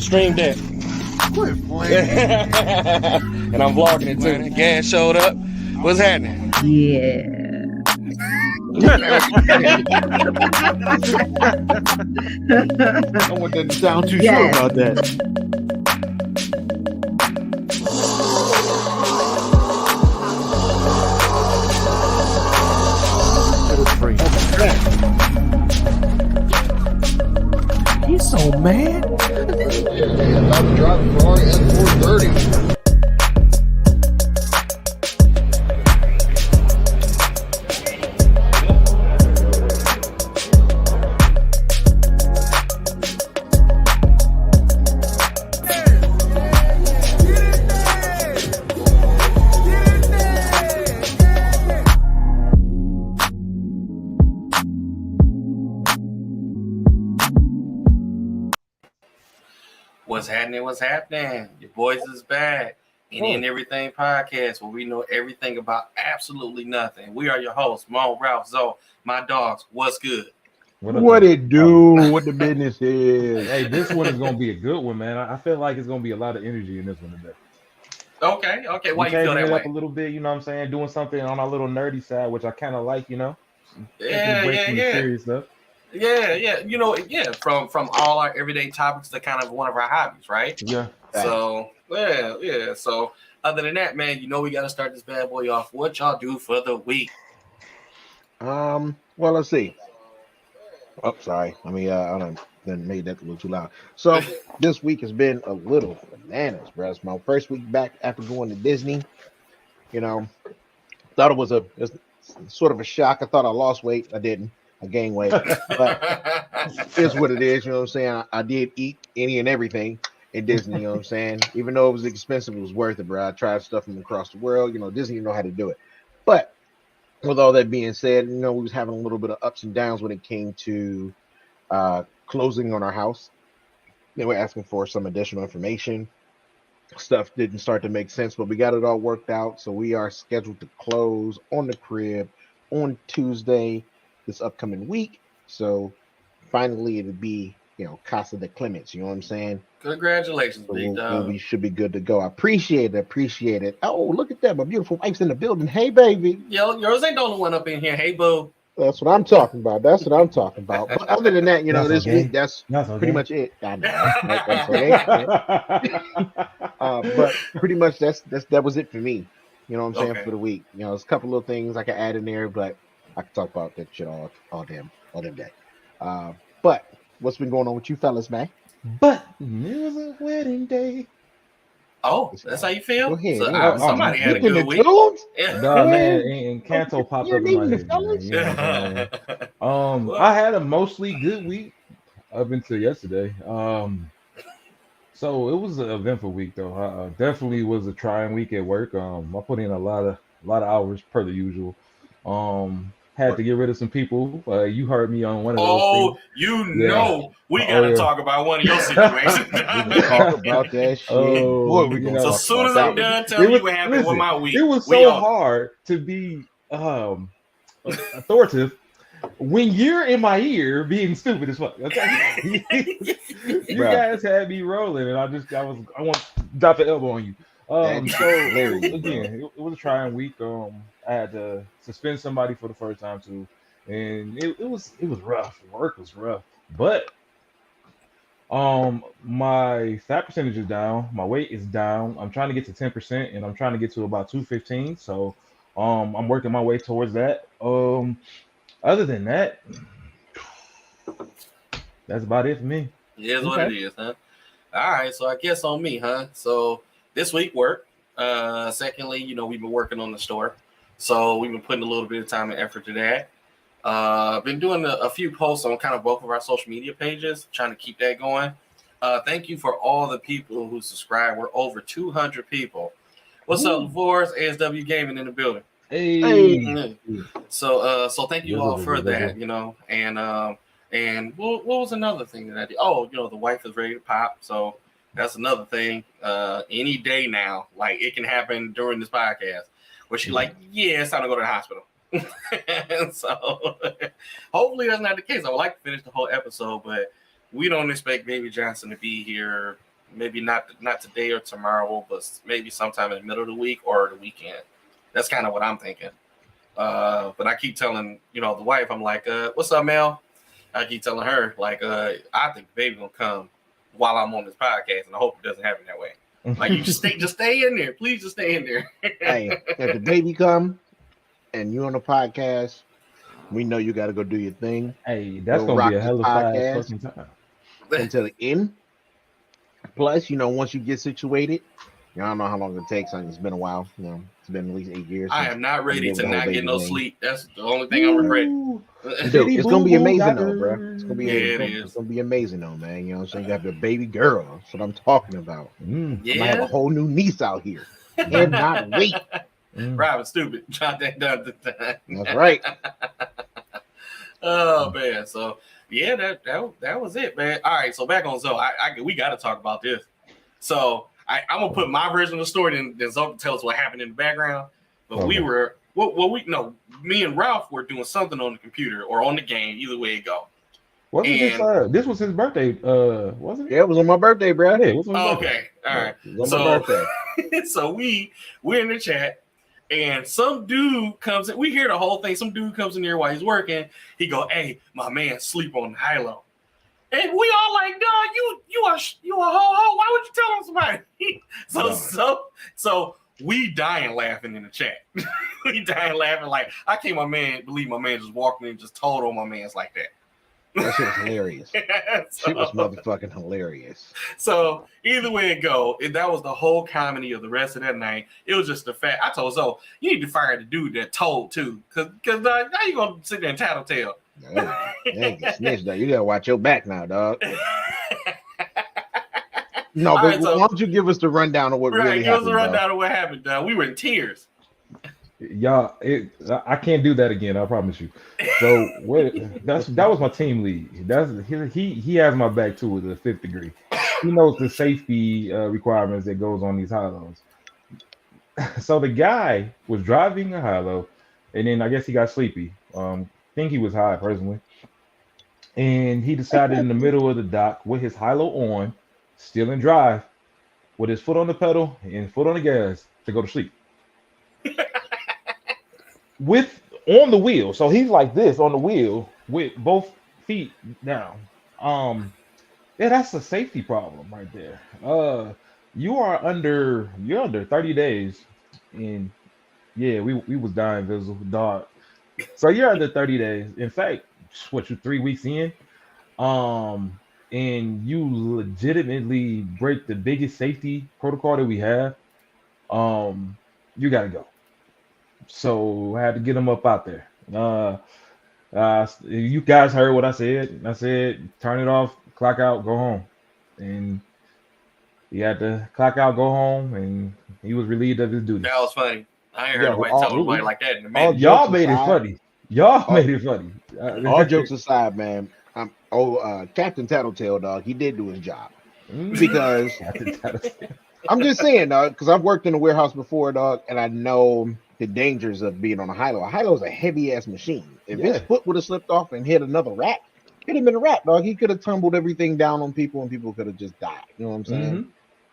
Stream Deck. Quit playing. And I'm vlogging it too. Gas showed up. What's happening? Yeah. Someone doesn't sound too sure Yes. about that. He's so mad. Yeah, about to drive a Ferrari F430. What's happening? What's happening? Your boys is back. Any and Everything podcast, where we know everything about absolutely nothing. We are your hosts, Mo, Ralph, Zoe, my dogs. What's good? What it do? What the business is? Hey, this one is gonna be a good one, man. I feel like it's gonna be a lot of energy in this one today. Okay. Why you feel changing that it way? up a little bit, you know what I'm saying? Doing something on our little nerdy side, which I kind of like, you know. Yeah. Serious stuff. Yeah. From all our everyday topics to kind of one of our hobbies, right? Yeah. So yeah. So other than that, man, we got to start this bad boy off. What y'all do for the week? Well, let's see. Oh, sorry. I mean, I done made that a little too loud. So this week has been a little bananas, bro. It's my first week back after going to Disney. Thought it was sort of a shock. I thought I lost weight. I didn't. I gained weight, but it's what it is. You know what I'm saying? I did eat any and everything in Disney. You know what I'm saying? Even though it was expensive, it was worth it, bro. I tried stuff from across the world. Disney know how to do it. But with all that being said, we was having a little bit of ups and downs when it came to closing on our house. They were asking for some additional information. Stuff didn't start to make sense, but we got it all worked out. So we are scheduled to close on the crib on Tuesday this upcoming week. So finally it'll be, Casa de Clements. You know what I'm saying? Congratulations, So big dog. we should be good to go. I appreciate it. Oh, look at that. My beautiful wife's in the building. Hey, baby. Yo, yours ain't the only one up in here. Hey, boo. That's what I'm talking about. But other than that, this week, that's pretty much it. I know. That's okay. But pretty much that was it for me. You know what I'm saying, for the week. There's a couple little things I can add in there, but I can talk about that shit all damn day. But what's been going on with you fellas, man? But it was a wedding day. Oh, that's how you feel? Go ahead. So, somebody had a good week. Yeah. No, man, and Canto popped up in my head. Man, I had a mostly good week up until yesterday. So it was an eventful week, though. Definitely was a trying week at work. I put in a lot of hours per the usual. Had to get rid of some people. You heard me on one of those things. We gotta talk about one of your situations. We can talk about that shit. Boy, so as soon as I'm done telling you what happened with my week, it was so hard to be authoritative when you're in my ear being stupid as fuck. Okay? You guys had me rolling, and I want to drop the elbow on you. So again, it was a trying week. I had to suspend somebody for the first time too, and it was rough. Work was rough, but my fat percentage is down. My weight is down. I'm trying to get to 10%, and I'm trying to get to about 215. So I'm working my way towards that. Other than that, that's about it for me. It is what it is, huh? All right, so I guess on me, huh? So this week work. Secondly, we've been working on the store, so we've been putting a little bit of time and effort to that. Been doing a few posts on kind of both of our social media pages, trying to keep that going. Thank you for all the people who subscribe. We're over 200 people. What's up, LaVore's ASW Gaming in the building? Hey. So thank you all for that, and what was another thing that I did? Oh, the wife is ready to pop, so that's another thing. Any day now, like it can happen during this podcast, where she's like, "Yeah, it's time to go to the hospital." And so hopefully that's not the case. I would like to finish the whole episode, but we don't expect Baby Johnson to be here maybe not today or tomorrow, but maybe sometime in the middle of the week or the weekend. That's kind of what I'm thinking. But I keep telling, the wife, I'm like, what's up, Mel? I keep telling her, like, I think the baby gonna come while I'm on this podcast, and I hope it doesn't happen that way. Like, you just stay in there. Please just stay in there. Hey, if the baby come and you on the podcast, we know you got to go do your thing. Hey, that's Go going to be a rock hell of the a podcast. fucking time. Until the end. Plus, once you get situated, I don't know how long it takes. It's been a while. It's been at least 8 years. I am not ready to not get no thing. sleep. That's the only thing I'm regretting. Dude, it's gonna be amazing though, bro. It's gonna be it it's gonna be amazing though, man. You know what I'm saying? You have the baby girl. That's what I'm talking about. I might have a whole new niece out here. And not wait. Robin, stupid. Jot that down the time. That's right. Oh man. So yeah, that was it, man. All right, so back on Zoe. We gotta talk about this. So I'm gonna put my version of the story, and then Zoe can tell us what happened in the background. But Okay. me and Ralph were doing something on the computer or on the game, either way it go. Wasn't this was his birthday, wasn't it? Yeah, it was on my birthday, bro. Yeah, it was on his birthday. Okay, all right. It was on my birthday. So we're in the chat, and some dude comes in. We hear the whole thing. Some dude comes in here while he's working. He go, "Hey, my man, sleep on the high-low." And we all like, "No, you a ho. Why would you tell somebody?" So we dying laughing in the chat. We dying laughing like I can't believe my man just walked in and just told on my man's like that. That shit was hilarious. Shit was motherfucking hilarious. So either way it go, that was the whole comedy of the rest of that night. It was just the fact. I told Zoe, you need to fire the dude that told too, because now you gonna sit there and tattletale. Snitch, dog. You gotta watch your back now, dog. No, All but right, so- why don't you give us the rundown of what really Give happened? us a rundown of what happened. We were in tears. Y'all, I can't do that again. I promise you. So that was my team lead. He has my back too with the 5th degree. He knows the safety requirements that goes on these high-lows. So the guy was driving a high-low, and then I guess he got sleepy. Think he was high personally, and he decided in the middle of the dock with his high-low on, still in drive, with his foot on the pedal and foot on the gas to go to sleep. On the wheel, so he's like this on the wheel with both feet down. Yeah, that's a safety problem right there. You're under 30 days, and yeah, we was dying visible dog. So you're under 30 days. In fact, what, you're 3 weeks in, and you legitimately break the biggest safety protocol that we have. You gotta go. So I had to get him up out there. You guys heard what I said. I said, turn it off, clock out, go home. And he had to clock out, go home, and he was relieved of his duties. That was funny. I ain't heard nobody tell nobody like that in a all minute. Y'all made it aside- funny. Y'all made it funny. All jokes aside, man. Captain Tattletale, dog. He did do his job because I'm just saying, dog. Because I've worked in a warehouse before, dog, and I know the dangers of being on a high-low. A high-low is a heavy-ass machine. If his foot would have slipped off and hit another rack, it'd have been a wrap, dog. He could have tumbled everything down on people, and people could have just died. You know what I'm saying? Mhm.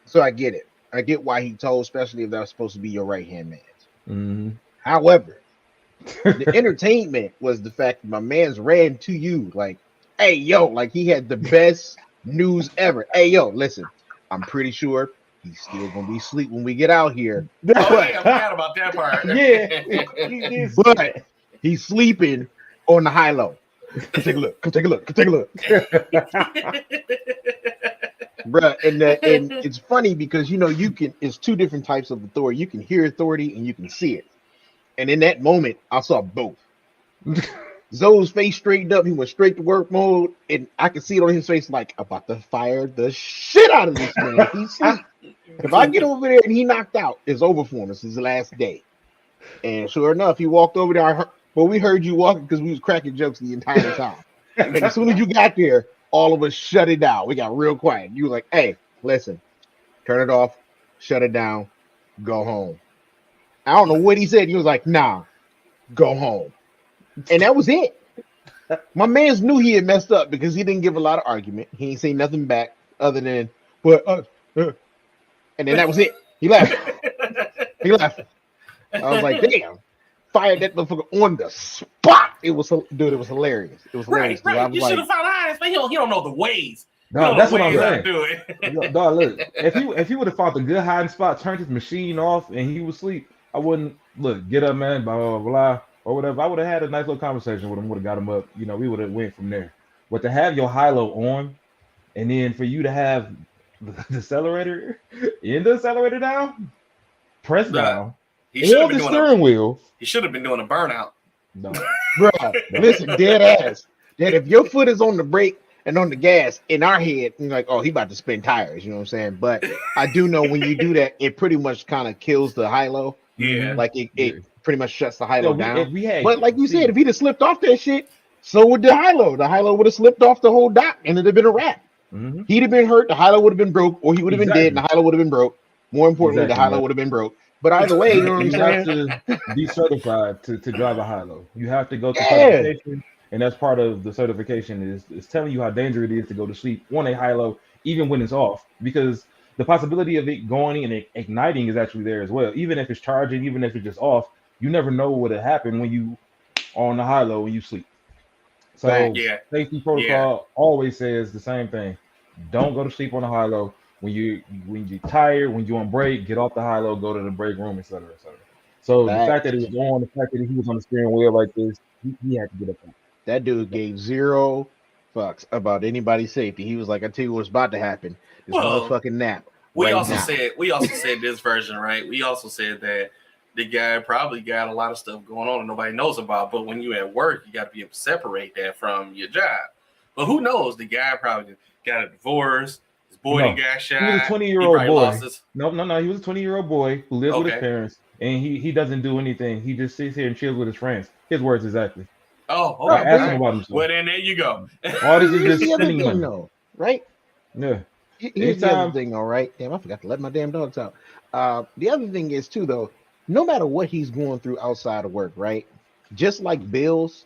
So I get it. I get why he told, especially if that was supposed to be your right-hand man. Mhm. However, the entertainment was the fact that my man's ran to you like, hey, yo, like he had the best news ever. Hey, yo, listen, I'm pretty sure he's still going to be asleep when we get out here. Oh, yeah, I forgot about that part. Yeah. But he's sleeping on the high-low. Come take a look. Come take a look. Come take a look. Bruh, and it's funny because, it's two different types of authority. You can hear authority and you can see it. And in that moment, I saw both. Zoe's face straightened up. He went straight to work mode. And I could see it on his face like, about to fire the shit out of this man. He's asleep. If I get over there and he knocked out, it's over for him. It's his last day. And sure enough, he walked over there. We heard you walking because we was cracking jokes the entire time. And as soon as you got there, all of us shut it down. We got real quiet. You were like, hey, listen, turn it off, shut it down, go home. I don't know what he said. He was like, nah, go home. And that was it. My man's knew he had messed up because he didn't give a lot of argument. He ain't say nothing back other than, but and then that was it. He left. He left. I was like, damn. Fired that motherfucker on the spot. It was hilarious. It was hilarious. Right. I was You like, should have found eyes, but he don't know the ways. No, that's what I'm saying. Do it. Dog, look, if he would have found a good hiding spot, turned his machine off, and he was asleep, I wouldn't get up, man, blah blah blah or whatever. I would have had a nice little conversation with him, would have got him up. You know, we would have went from there. But to have your high-low on, and then for you to have the accelerator in the accelerator down, press down, or the steering wheel. He should have been doing a burnout. No, bro, listen, dead ass. That if your foot is on the brake and on the gas, in our head, you're like, oh, he about to spin tires. You know what I'm saying? But I do know when you do that, it pretty much kind of kills the high-low. Yeah, like it pretty much shuts the high-low down. But like you said, if he'd have slipped off that shit, so would the high-low. The high-low would have slipped off the whole dock, and it'd have been a wrap. Mm-hmm. He'd have been hurt. The high-low would have been broke, or he would have been dead, and the high-low would have been broke. More importantly, the high-low would have been broke. But either way, you know what I'm saying? You have to be certified to drive a high-low. You have to go to certification, and that's part of the certification is telling you how dangerous it is to go to sleep on a high-low, even when it's off, because the possibility of it going and igniting is actually there as well. Even if it's charging, even if it's just off, you never know what will happen when you are on the high-low when you sleep. So safety protocol always says the same thing. Don't go to sleep on the high-low. When you're tired, when you're on break, get off the high-low, go to the break room, etc., etc. So the fact that he was on, the fact that he was on the steering wheel like this, he had to get up there. That dude gave zero fucks about anybody's safety. He was like, I tell you what's about to happen. This motherfucking nap. We also said this version, right? We also said that the guy probably got a lot of stuff going on and nobody knows about. But when you're at work, you got to be able to separate that from your job. But who knows? The guy probably got a divorce. His boy got shot. He was a 20-year-old boy. No. He was a 20-year-old boy who lived with his parents, and he doesn't do anything. He just sits here and chills with his friends. His words exactly. Oh, okay. Ask him about himself. Well, then there you go. All this is just spending money, though, right? Yeah. Here's the other thing, all right. Damn, I forgot to let my damn dogs out. The other thing is too, though, no matter what he's going through outside of work, right? Just like bills,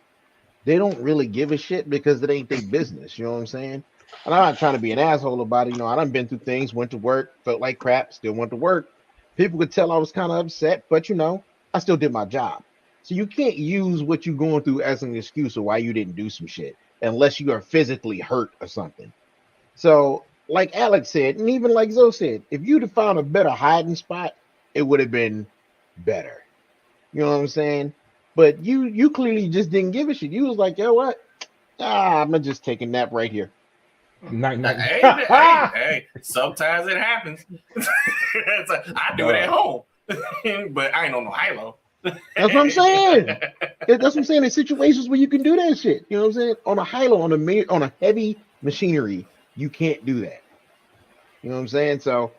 they don't really give a shit because it ain't their business. You know what I'm saying? And I'm not trying to be an asshole about it. You know, I done been through things, went to work, felt like crap, still went to work. People could tell I was kind of upset, but you know, I still did my job. So you can't use what you're going through as an excuse of why you didn't do some shit unless you are physically hurt or something. So like Alex said, and even like Zoe said, if you'd have found a better hiding spot, it would have been better. You know what I'm saying? But you clearly just didn't give a shit. You was like, yo, what? I'm gonna just take a nap right here. Hey, sometimes it happens. I do it at home, but I ain't on no high-low. That's what I'm saying. That's what I'm saying. In situations where you can do that shit, you know what I'm saying? On a high-low, on a heavy machinery, you can't do that. You know what I'm saying? So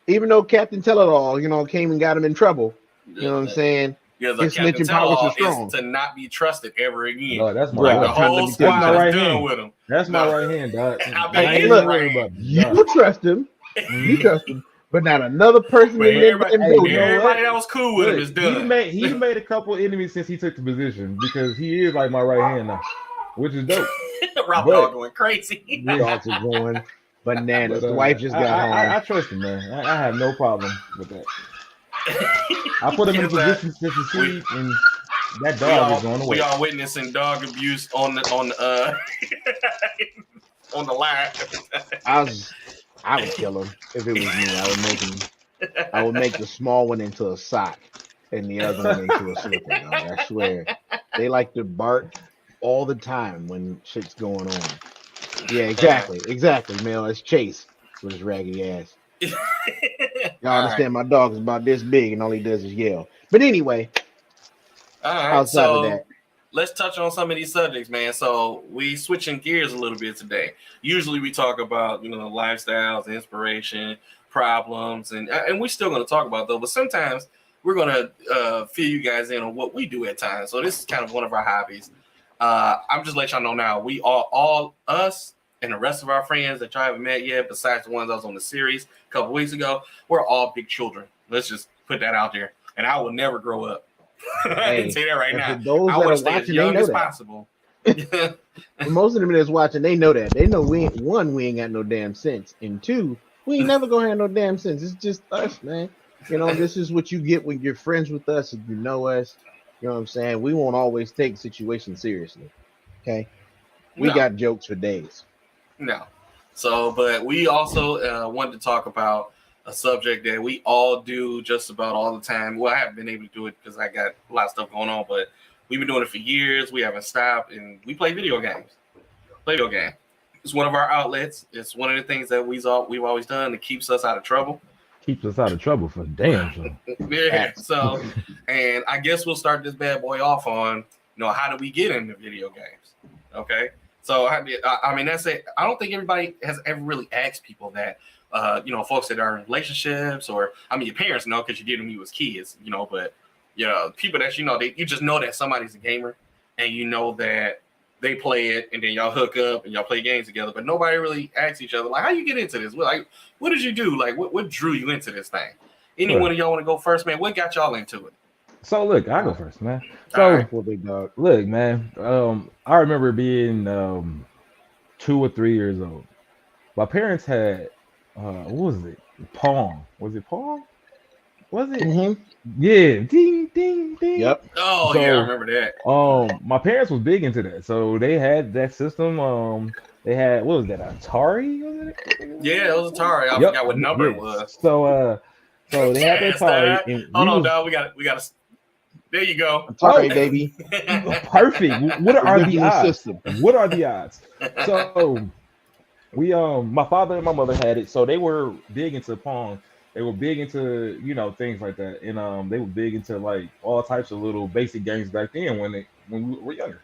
even though Captain Tell-It-All, you know, came and got him in trouble, you know what I'm saying? Because his snitching powers are strong. To not be trusted ever again. Oh, that's my the whole squad was done with him. That's my right hand, dog. Hey, look, you trust him. You trust him. But not another person in everybody that was cool with him is done. He made a couple enemies since he took the position because he is like my right hand now, which is dope. Rob Dog going crazy. Dogs are going bananas. The wife just got home. I trust him, man. I have no problem with that. I put him in a position to succeed, and that dog is going away. We are witnessing dog abuse on the on the line. I would kill him if it was me. I would make the small one into a sock and the other one into a slipper. Dog. I swear, they like to bark all the time when shit's going on. Yeah, exactly, Mel. It's Chase with his raggedy ass. Y'all understand? My dog is about this big, and all he does is yell. But anyway, outside of that, let's touch on some of these subjects, man. So we switching gears a little bit today. Usually we talk about, you know, lifestyles, inspiration, problems, and we're still going to talk about those. But sometimes we're going to fill you guys in on what we do at times. So this is kind of one of our hobbies. I'm just let y'all know now. We are all us and the rest of our friends that y'all haven't met yet, besides the ones that was on the series a couple weeks ago, we're all big children. Let's just put that out there. And I will never grow up. I can say that right now. I want to stay as young as possible. Most of them that's watching, they know that. They know we ain't got no damn sense. And two, We ain't never gonna have no damn sense. It's just us, man. You know, this is what you get when you're friends with us and you know us. You know what I'm saying? We won't always take situations seriously. Okay. We No. got jokes for days. No. So, but we also wanted to talk about a subject that we all do just about all the time. Well, I haven't been able to do it because I got a lot of stuff going on, but we've been doing it for years. We haven't stopped, and we play video games. Video game. It's one of our outlets. It's one of the things that we've always done that keeps us out of trouble. Keeps us out of trouble for damn sure. Yeah. So, and I guess we'll start this bad boy off on, how do we get into video games? Okay. So, I mean, that's it. I don't think everybody has ever really asked people that, folks that are in relationships or, I mean, your parents know because you did when you was kids, but, people that, you just know that somebody's a gamer and you know that they play it and then y'all hook up and y'all play games together, but nobody really asks each other, like, how you get into this? Like, what did you do? Like, what drew you into this thing? Any one of y'all want to go first, man? What got y'all into it? So look, I go first, man. So big dog. Look, man. I remember being 2 or 3 years old. My parents had what was it? Pong. Was it Pong? Was it? Mm-hmm. Yeah. Ding, ding, ding. Yep. Oh, So, yeah, I remember that. My parents was big into that, so they had that system. They had, what was that? Atari? Was it? Yeah, it was Atari. I forgot what number it was. So they had their Atari. Hold on, dog. We got. There you go. Atari, baby. Perfect. What are the odds? System. What are the odds? So we my father and my mother had it, so they were big into Pong. They were big into things like that, and they were big into like all types of little basic games back then when we were younger.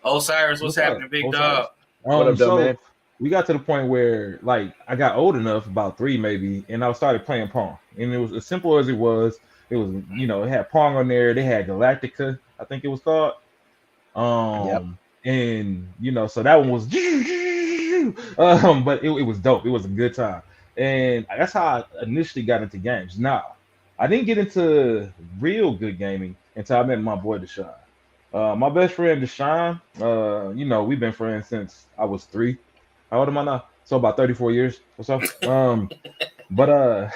Osiris, what's happening, big dog? What up, so man? we got to the point where like I got old enough, about 3 maybe, and I started playing Pong, and it was as simple as it was. It was, it had Pong on there. They had Galactica, I think it was called. And so that one was, but it was dope. It was a good time, and that's how I initially got into games. Now, I didn't get into real good gaming until I met my boy Deshaun. My best friend Deshaun, we've been friends since I was 3. How old am I now? So about 34 years or so. But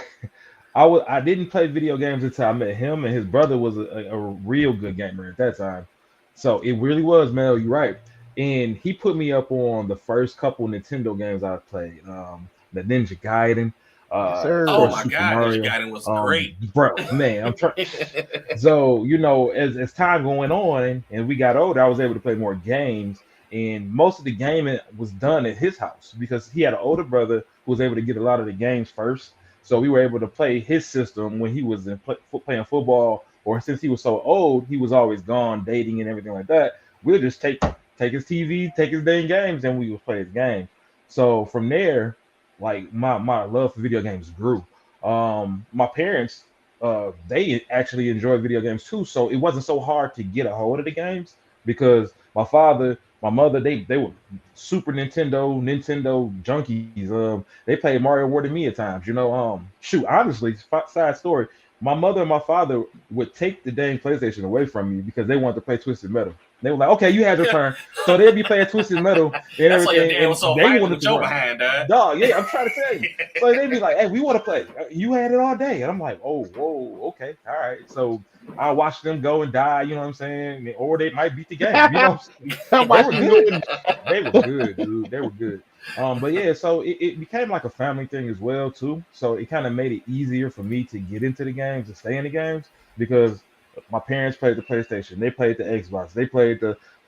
I didn't play video games until I met him, and his brother was a real good gamer at that time. So it really was, Mel, you're right. And he put me up on the first couple Nintendo games I played. The Ninja Gaiden. Oh my God, Ninja Gaiden was great. Bro, man, I'm trying. So, as time going on and we got older, I was able to play more games. And most of the gaming was done at his house because he had an older brother who was able to get a lot of the games first. So we were able to play his system when he was playing football, or since he was so old, he was always gone dating and everything like that. We'll just take his TV, take his dang games, and we would play his games. So from there, like my love for video games grew. My parents, they actually enjoyed video games too, so it wasn't so hard to get a hold of the games because my father, my mother, they were Super Nintendo junkies. They played Mario World with me at times. Honestly, side story. My mother and my father would take the dang PlayStation away from me because they wanted to play Twisted Metal. They were like, "Okay, you had your turn." So they'd be playing Twisted Metal and everything. That's why your dad was so they wanted to Joe behind that. Dog, yeah, I'm trying to tell you. So they'd be like, "Hey, we want to play." You had it all day, and I'm like, "Oh, whoa, okay, all right." So I watched them go and die. You know what I'm saying? Or they might beat the game. You know what I'm saying? They were good, dude. They were good. But yeah, so it became like a family thing as well too. So it kind of made it easier for me to get into the games and stay in the games because my parents played the PlayStation, they played the Xbox,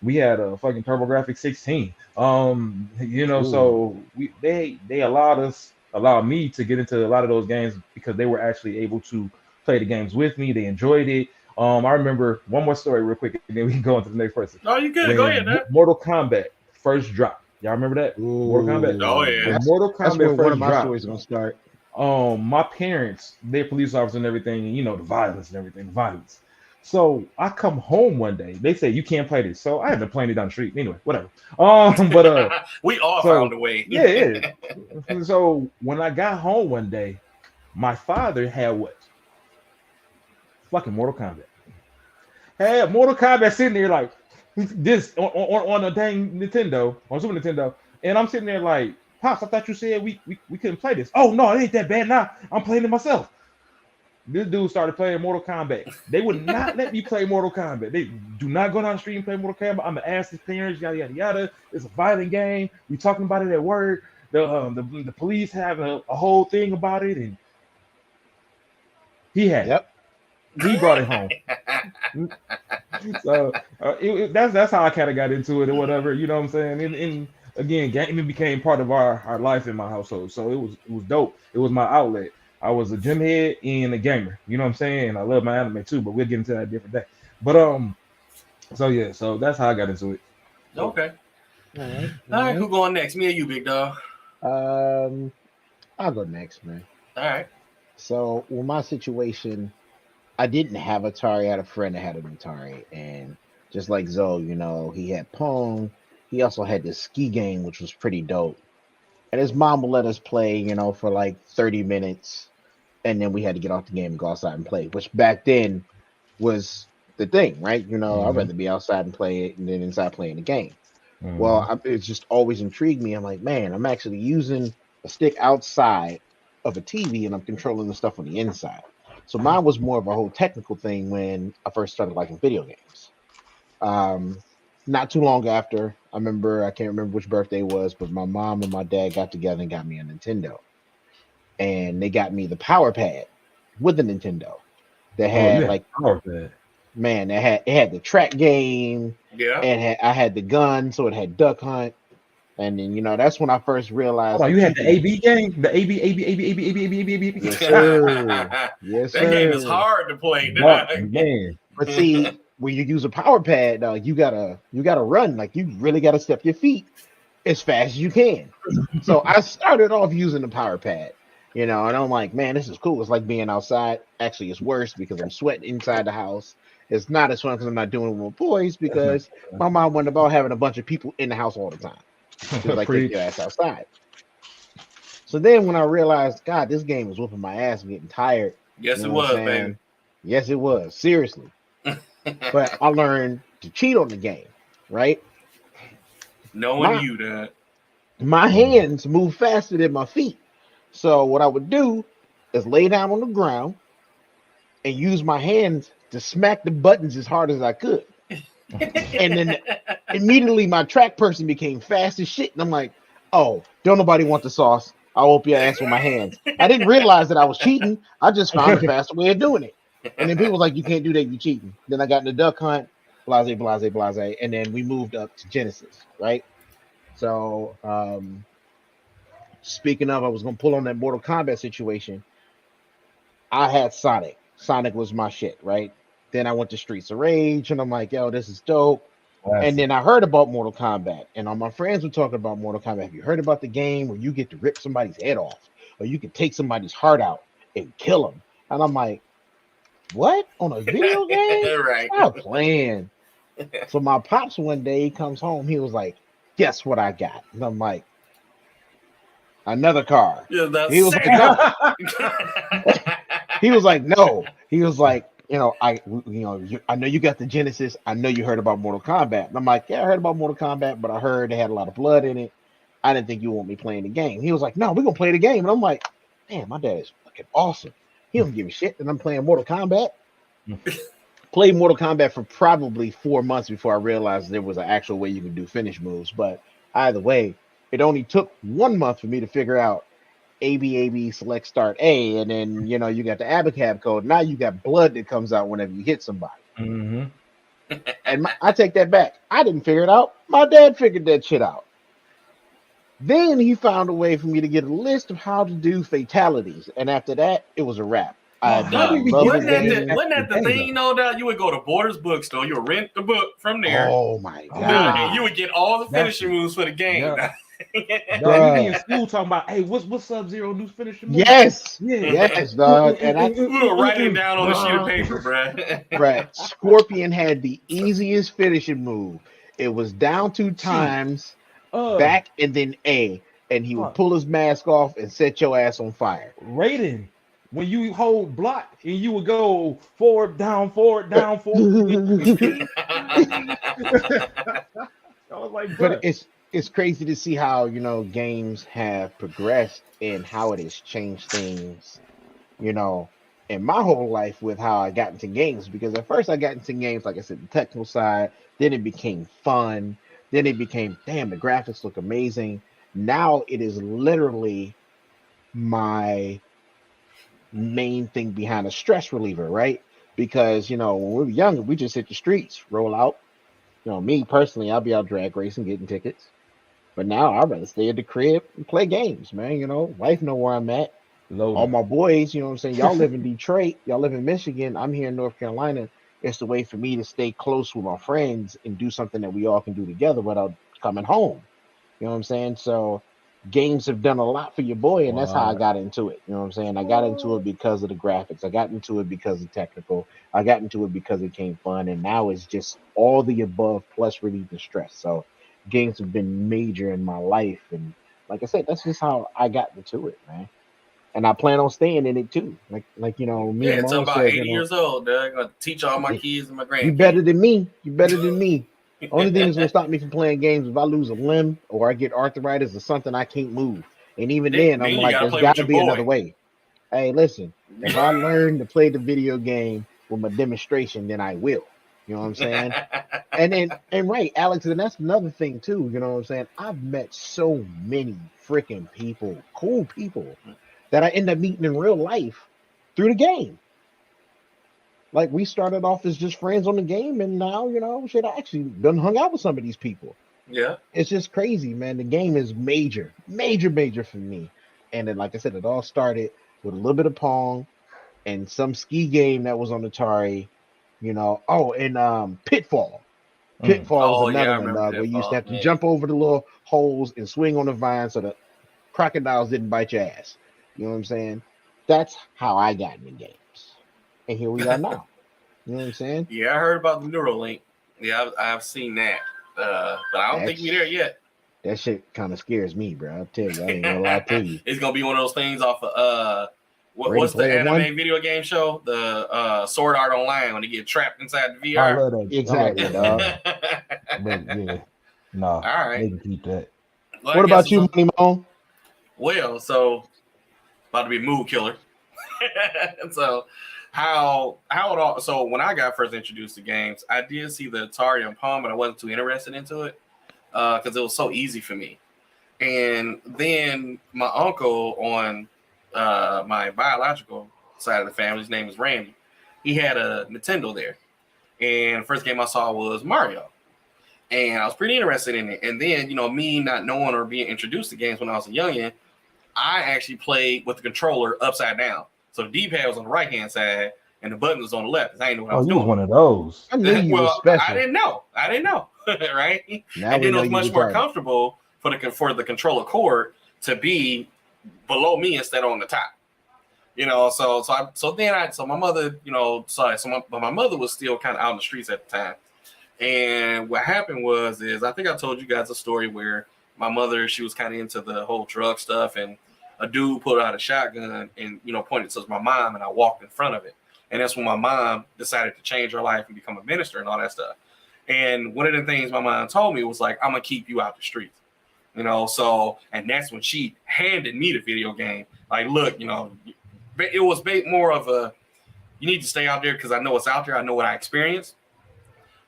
we had a fucking TurboGrafx 16. So they allowed me to get into a lot of those games because they were actually able to play the games with me. They enjoyed it. I remember one more story real quick, and then we can go on to the next person. Oh, you good? Go ahead, man. Mortal Kombat first drop. Y'all remember that? Mortal Kombat. Oh yeah. When Mortal Kombat That's where first one of my dropped, stories gonna start. my parents, they're police officers and everything, the violence and everything, violence. So I come home one day, they say you can't play this. So I have been playing it down the street. Anyway, whatever. But we all found a way. Yeah. So when I got home one day, my father had what? Fucking Mortal Kombat. Had Mortal Kombat sitting there like this on a dang Nintendo, on Super Nintendo, and I'm sitting there like, Pops, I thought you said we couldn't play this. Oh no, it ain't that bad. Now I'm playing it myself. This dude started playing Mortal Kombat. They would not let me play Mortal Kombat. They do not go down the street and play Mortal Kombat. I'm gonna ask his parents, yada yada yada. It's a violent game. We talking about it at work. The police have a whole thing about it, and he had Yep. He brought it home. So that's how I kind of got into it or whatever. You know what I'm saying? And again, gaming became part of our life in my household. So it was dope. It was my outlet. I was a gym head and a gamer. You know what I'm saying? I love my anime too, but we'll get into that a different day. But so that's how I got into it. Okay. All right, who going next? Me or you, big dog? I'll go next, man. All right. So, with my situation, I didn't have Atari. I had a friend that had an Atari, and just like Zoe, you know, he had Pong. He also had this ski game, which was pretty dope. And his mom would let us play, you know, for like 30 minutes, and then we had to get off the game and go outside and play, which back then was the thing, right? You know, I'd rather be outside and play it and then inside playing the game. Well, it's just always intrigued me. I'm like, man, I'm actually using a stick outside of a TV and I'm controlling the stuff on the inside. So mine was more of a whole technical thing when I first started liking video games. Not too long after, I can't remember which birthday it was, but my mom and my dad got together and got me a Nintendo. And they got me the Power Pad with the Nintendo. That had Power Pad. Man, it had the track game. Yeah. And I had the gun, so it had Duck Hunt. And then, you know, that's when I first realized. Oh, you had the AB game? The AB. Yes, sir. Yes, that game is hard to play. Man. But see, when you use a Power Pad, you gotta run. Like, you really gotta step your feet as fast as you can. So I started off using the Power Pad, you know, and I'm like, man, this is cool. It's like being outside. Actually, it's worse because I'm sweating inside the house. It's not as fun because I'm not doing it with boys because my mom wasn't about having a bunch of people in the house all the time. Just like take your ass outside. So then when I realized, God, this game is whooping my ass, I'm getting tired. Yes, it was, man. Yes, it was. Seriously. But I learned to cheat on the game, right? Knowing you, Dad. My hands move faster than my feet. So what I would do is lay down on the ground and use my hands to smack the buttons as hard as I could. And then immediately my track person became fast as shit. And I'm like, oh, don't nobody want the sauce. I'll whoop your ass with my hands. I didn't realize that I was cheating. I just found a faster way of doing it. And then people were like, you can't do that, you cheating. Then I got into Duck Hunt, blase. And then we moved up to Genesis, right? So speaking of, I was going to pull on that Mortal Kombat situation. I had Sonic. Sonic was my shit, right? Then I went to Streets of Rage, and I'm like, yo, this is dope. And then I heard about Mortal Kombat, and all my friends were talking about Mortal Kombat. Have you heard about the game where you get to rip somebody's head off, or you can take somebody's heart out and kill them? And I'm like, what? On a video game? Right. Stop playing. So my pops one day, he comes home, he was like, guess what I got? And I'm like, another car. Yeah, that's He was like, no. He was like, no. He was like, I know you got the Genesis. I know you heard about Mortal Kombat. And I'm like, yeah, I heard about Mortal Kombat, but I heard they had a lot of blood in it. I didn't think you want me playing the game. He was like, no, we're going to play the game. And I'm like, man, my dad is fucking awesome. He don't give a shit that I'm playing Mortal Kombat. Played Mortal Kombat for probably 4 months before I realized there was an actual way you could do finish moves. But either way, it only took 1 month for me to figure out AB, select start A, and then you got the Abacab code. Now you got blood that comes out whenever you hit somebody. And I take that back. I didn't figure it out. My dad figured that shit out. Then he found a way for me to get a list of how to do fatalities, and after that, it was a wrap. Wasn't that the thing? No doubt, you would go to Borders bookstore, you would rent the book from there. Oh my god! And you would get all the finishing moves for the game. Yeah. No, you be in school talking about, hey, what's Sub-Zero new finishing move? Yes, yes, dog. And I we were writing down on a sheet of paper, bro. Right. Scorpion had the easiest finishing move. It was down 2 times, back, and then A, and he would pull his mask off and set your ass on fire. Raiden, when you hold block and you would go forward, down, forward, down, forward. I was like, but it's it's crazy to see how, games have progressed and how it has changed things, you know, in my whole life with how I got into games. Because at first I got into games, like I said, the technical side, then it became fun, then it became, damn, the graphics look amazing. Now it is literally my main thing behind a stress reliever, right? Because, when we were younger, we just hit the streets, roll out. Me personally, I'll be out drag racing, getting tickets. But now I'd rather stay at the crib and play games, man. Wife know where I'm at. Loaded. All my boys, what I'm saying? Y'all live in Detroit, y'all live in Michigan. I'm here in North Carolina. It's the way for me to stay close with my friends and do something that we all can do together without coming home. You know what I'm saying? So games have done a lot for your boy, and that's how I got into it. You know what I'm saying? I got into it because of the graphics. I got into it because of technical. I got into it because it came fun, and now it's just all the above plus relieving stress. So games have been major in my life, and like I said, that's just how I got into it, man. And I plan on staying in it too. Like me and until Mom about said, 80 years old, I'm gonna teach all my kids and my grandkids. You better than me. You better than me. Only thing that's gonna stop me from playing games is if I lose a limb or I get arthritis or something I can't move. And even then I'm like, there's gotta be another way. Hey, listen, if I learn to play the video game with my demonstration, then I will. You know what I'm saying? and right, Alex, and that's another thing too. You know what I'm saying? I've met so many freaking people, cool people, that I end up meeting in real life through the game. Like we started off as just friends on the game, and now I actually done hung out with some of these people. Yeah, it's just crazy, man. The game is major for me. And then, like I said, it all started with a little bit of Pong and some ski game that was on Atari. Oh, and Pitfall. Pitfall was another one, dog, where you used to have to jump over the little holes and swing on the vine so the crocodiles didn't bite your ass. You know what I'm saying? That's how I got into games. And here we are now. You know what I'm saying? Yeah, I heard about the Neuralink. Yeah, I've seen that. But I don't think we're there yet. That shit kind of scares me, bro. I'll tell you. I ain't gonna lie to you. It's gonna be one of those things off of what's the anime video game show? The Sword Art Online, when they get trapped inside the VR. I love that. Exactly, dog. But yeah. No. All right. They can keep that. Well, what about you, Money Mo? Well, so about to be mood killer. So how it all, so when I got first introduced to games, I did see the Atari and Pong, but I wasn't too interested into it because it was so easy for me. And then my uncle on my biological side of the family, his name is Randy, he had a Nintendo there. And the first game I saw was Mario. And I was pretty interested in it. And then, me not knowing or being introduced to games when I was a youngin', I actually played with the controller upside down. So the D-pad was on the right-hand side, and the button was on the left. I didn't know what I was doing. You was one of those. I knew you were special. I didn't know, right? Now and then it was much more comfortable for the controller cord to be below me instead of on the top. So my mother, saw it. But my mother was still kind of out in the streets at the time. And what happened was I think I told you guys a story where my mother, she was kind of into the whole drug stuff, and a dude pulled out a shotgun and, pointed to my mom, and I walked in front of it. And that's when my mom decided to change her life and become a minister and all that stuff. And one of the things my mom told me was like, I'm going to keep you out the streets, so, and that's when she handed me the video game. Like, look, it was more of a, you need to stay out there because I know what's out there. I know what I experienced.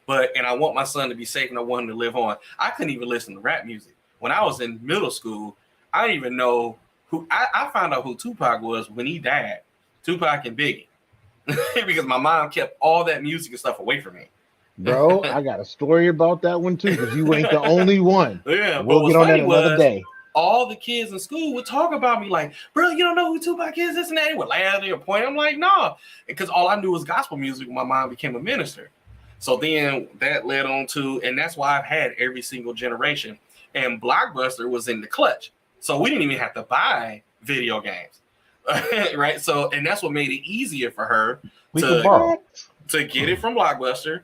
And I want my son to be safe, and I want him to live on. I couldn't even listen to rap music. When I was in middle school, I didn't even know I found out who Tupac was when he died. Tupac and Biggie. Because my mom kept all that music and stuff away from me. Bro, I got a story about that one too, because you ain't the only one. Yeah, we'll get on that another day. All the kids in school would talk about me like, bro, you don't know who Tupac is, this and that. They would laugh at their point. I'm like, no. Because all I knew was gospel music when my mom became a minister. So then that led on to, and that's why I've had every single generation. And Blockbuster was in the clutch. So we didn't even have to buy video games. Right? So, and that's what made it easier for her to get it from Blockbuster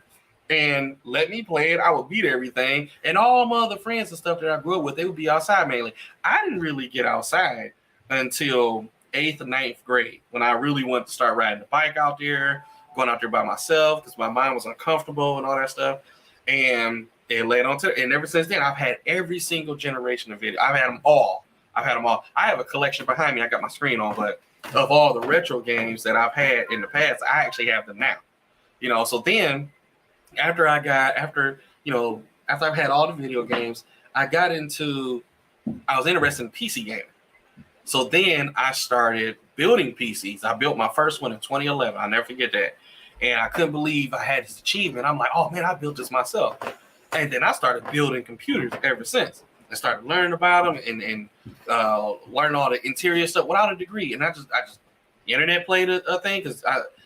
and let me play it. I would beat everything. And all my other friends and stuff that I grew up with, they would be outside mainly. I didn't really get outside until 8th or 9th grade when I really wanted to start riding the bike out there, going out there by myself because my mind was uncomfortable and all that stuff. And It led on to, and ever since then, I've had every single generation of video. I've had them all. I have a collection behind me. I got my screen on, but of all the retro games that I've had in the past, I actually have them now. So then after I've had all the video games, I was interested in PC gaming. So then I started building PCs. I built my first one in 2011. I'll never forget that. And I couldn't believe I had this achievement. I'm like, oh man, I built this myself. And then I started building computers ever since. I started learning about them and learning all the interior stuff without a degree. And I just internet played a thing because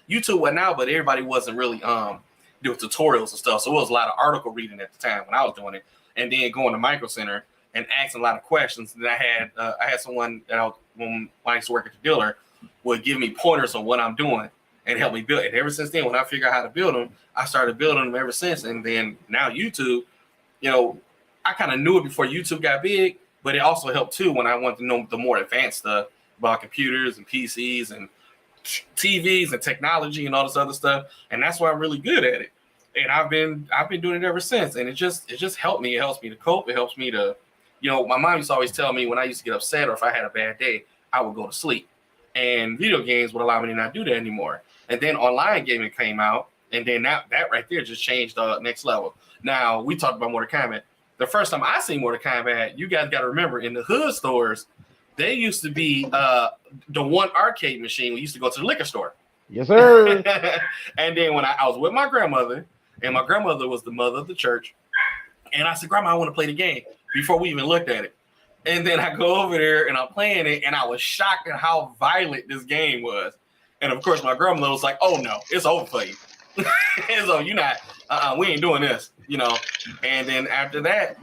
YouTube wasn't out, but everybody wasn't really doing tutorials and stuff. So it was a lot of article reading at the time when I was doing it, and then going to Micro Center and asking a lot of questions. And I had someone that when I used to work at the dealer would give me pointers on what I'm doing and help me build it. And ever since then, when I figured out how to build them, I started building them ever since. And then now YouTube, I kind of knew it before YouTube got big, but it also helped too when I wanted to know the more advanced stuff about computers and PCs and TVs and technology and all this other stuff. And that's why I'm really good at it. And I've been doing it ever since. And it just helped me. It helps me to cope. It helps me to, my mom used to always tell me when I used to get upset or if I had a bad day, I would go to sleep. And video games would allow me to not do that anymore. And then online gaming came out. And then that right there just changed the next level. Now, we talked about Mortal Kombat. The first time I seen Mortal Kombat, you guys got to remember, in the hood stores, they used to be the one arcade machine. We used to go to the liquor store. Yes, sir. And then when I was with my grandmother, and my grandmother was the mother of the church, and I said, Grandma, I want to play the game before we even looked at it. And then I go over there and I'm playing it, and I was shocked at how violent this game was. And of course, my grandmother was like, oh no, it's over for you. So you're not, we ain't doing this, And then after that,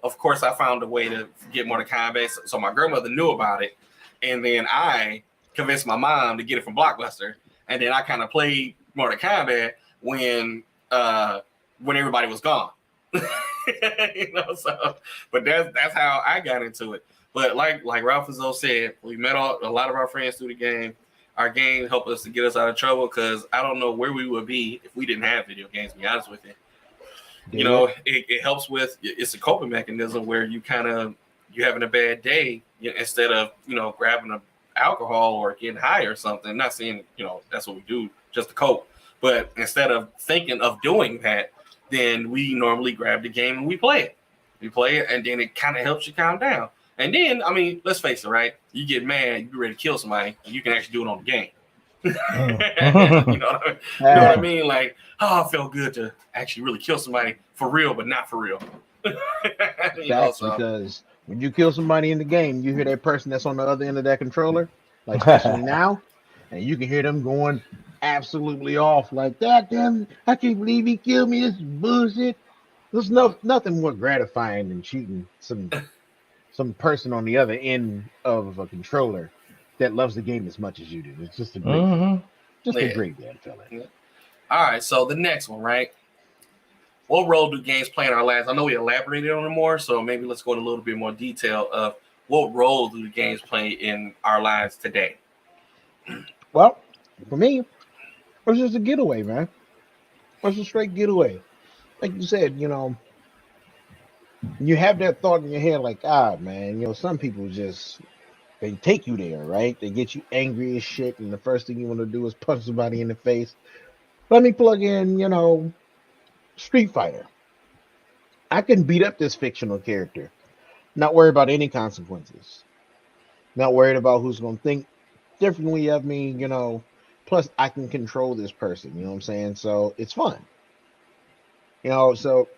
of course, I found a way to get Mortal Kombat. So my grandmother knew about it. And then I convinced my mom to get it from Blockbuster. And then I kind of played Mortal Kombat when everybody was gone. But that's how I got into it. But like Ralph Izzo said, we met a lot of our friends through the game. Our game helped us to get us out of trouble because I don't know where we would be if we didn't have video games, to be honest with you. It helps with, it's a coping mechanism where you having a bad day, instead of, grabbing an alcohol or getting high or something. Not saying, that's what we do just to cope. But instead of thinking of doing that, then we normally grab the game and we play it. We play it, and then it kind of helps you calm down. And then, let's face it, right? You get mad, you get ready to kill somebody, and you can actually do it on the game. You know what I mean? Like, oh, it felt good to actually really kill somebody for real, but not for real. Because when you kill somebody in the game, you hear that person that's on the other end of that controller, like especially now, and you can hear them going absolutely off like that. Damn, I can't believe he killed me. This is bullshit. There's nothing more gratifying than shooting some person on the other end of a controller that loves the game as much as you do. It's just a great, a great damn feeling. Yeah. All right, so the next one, right? What role do games play in our lives? I know we elaborated on it more, so maybe let's go into a little bit more detail of what role do the games play in our lives today? Well, for me, it's just a getaway, man. It's a straight getaway. Like you said, you have that thought in your head like, man, some people just, they take you there, right? They get you angry as shit, and the first thing you want to do is punch somebody in the face. Let me plug in, Street Fighter. I can beat up this fictional character, not worry about any consequences, not worried about who's going to think differently of me, plus I can control this person, you know what I'm saying? So it's fun. So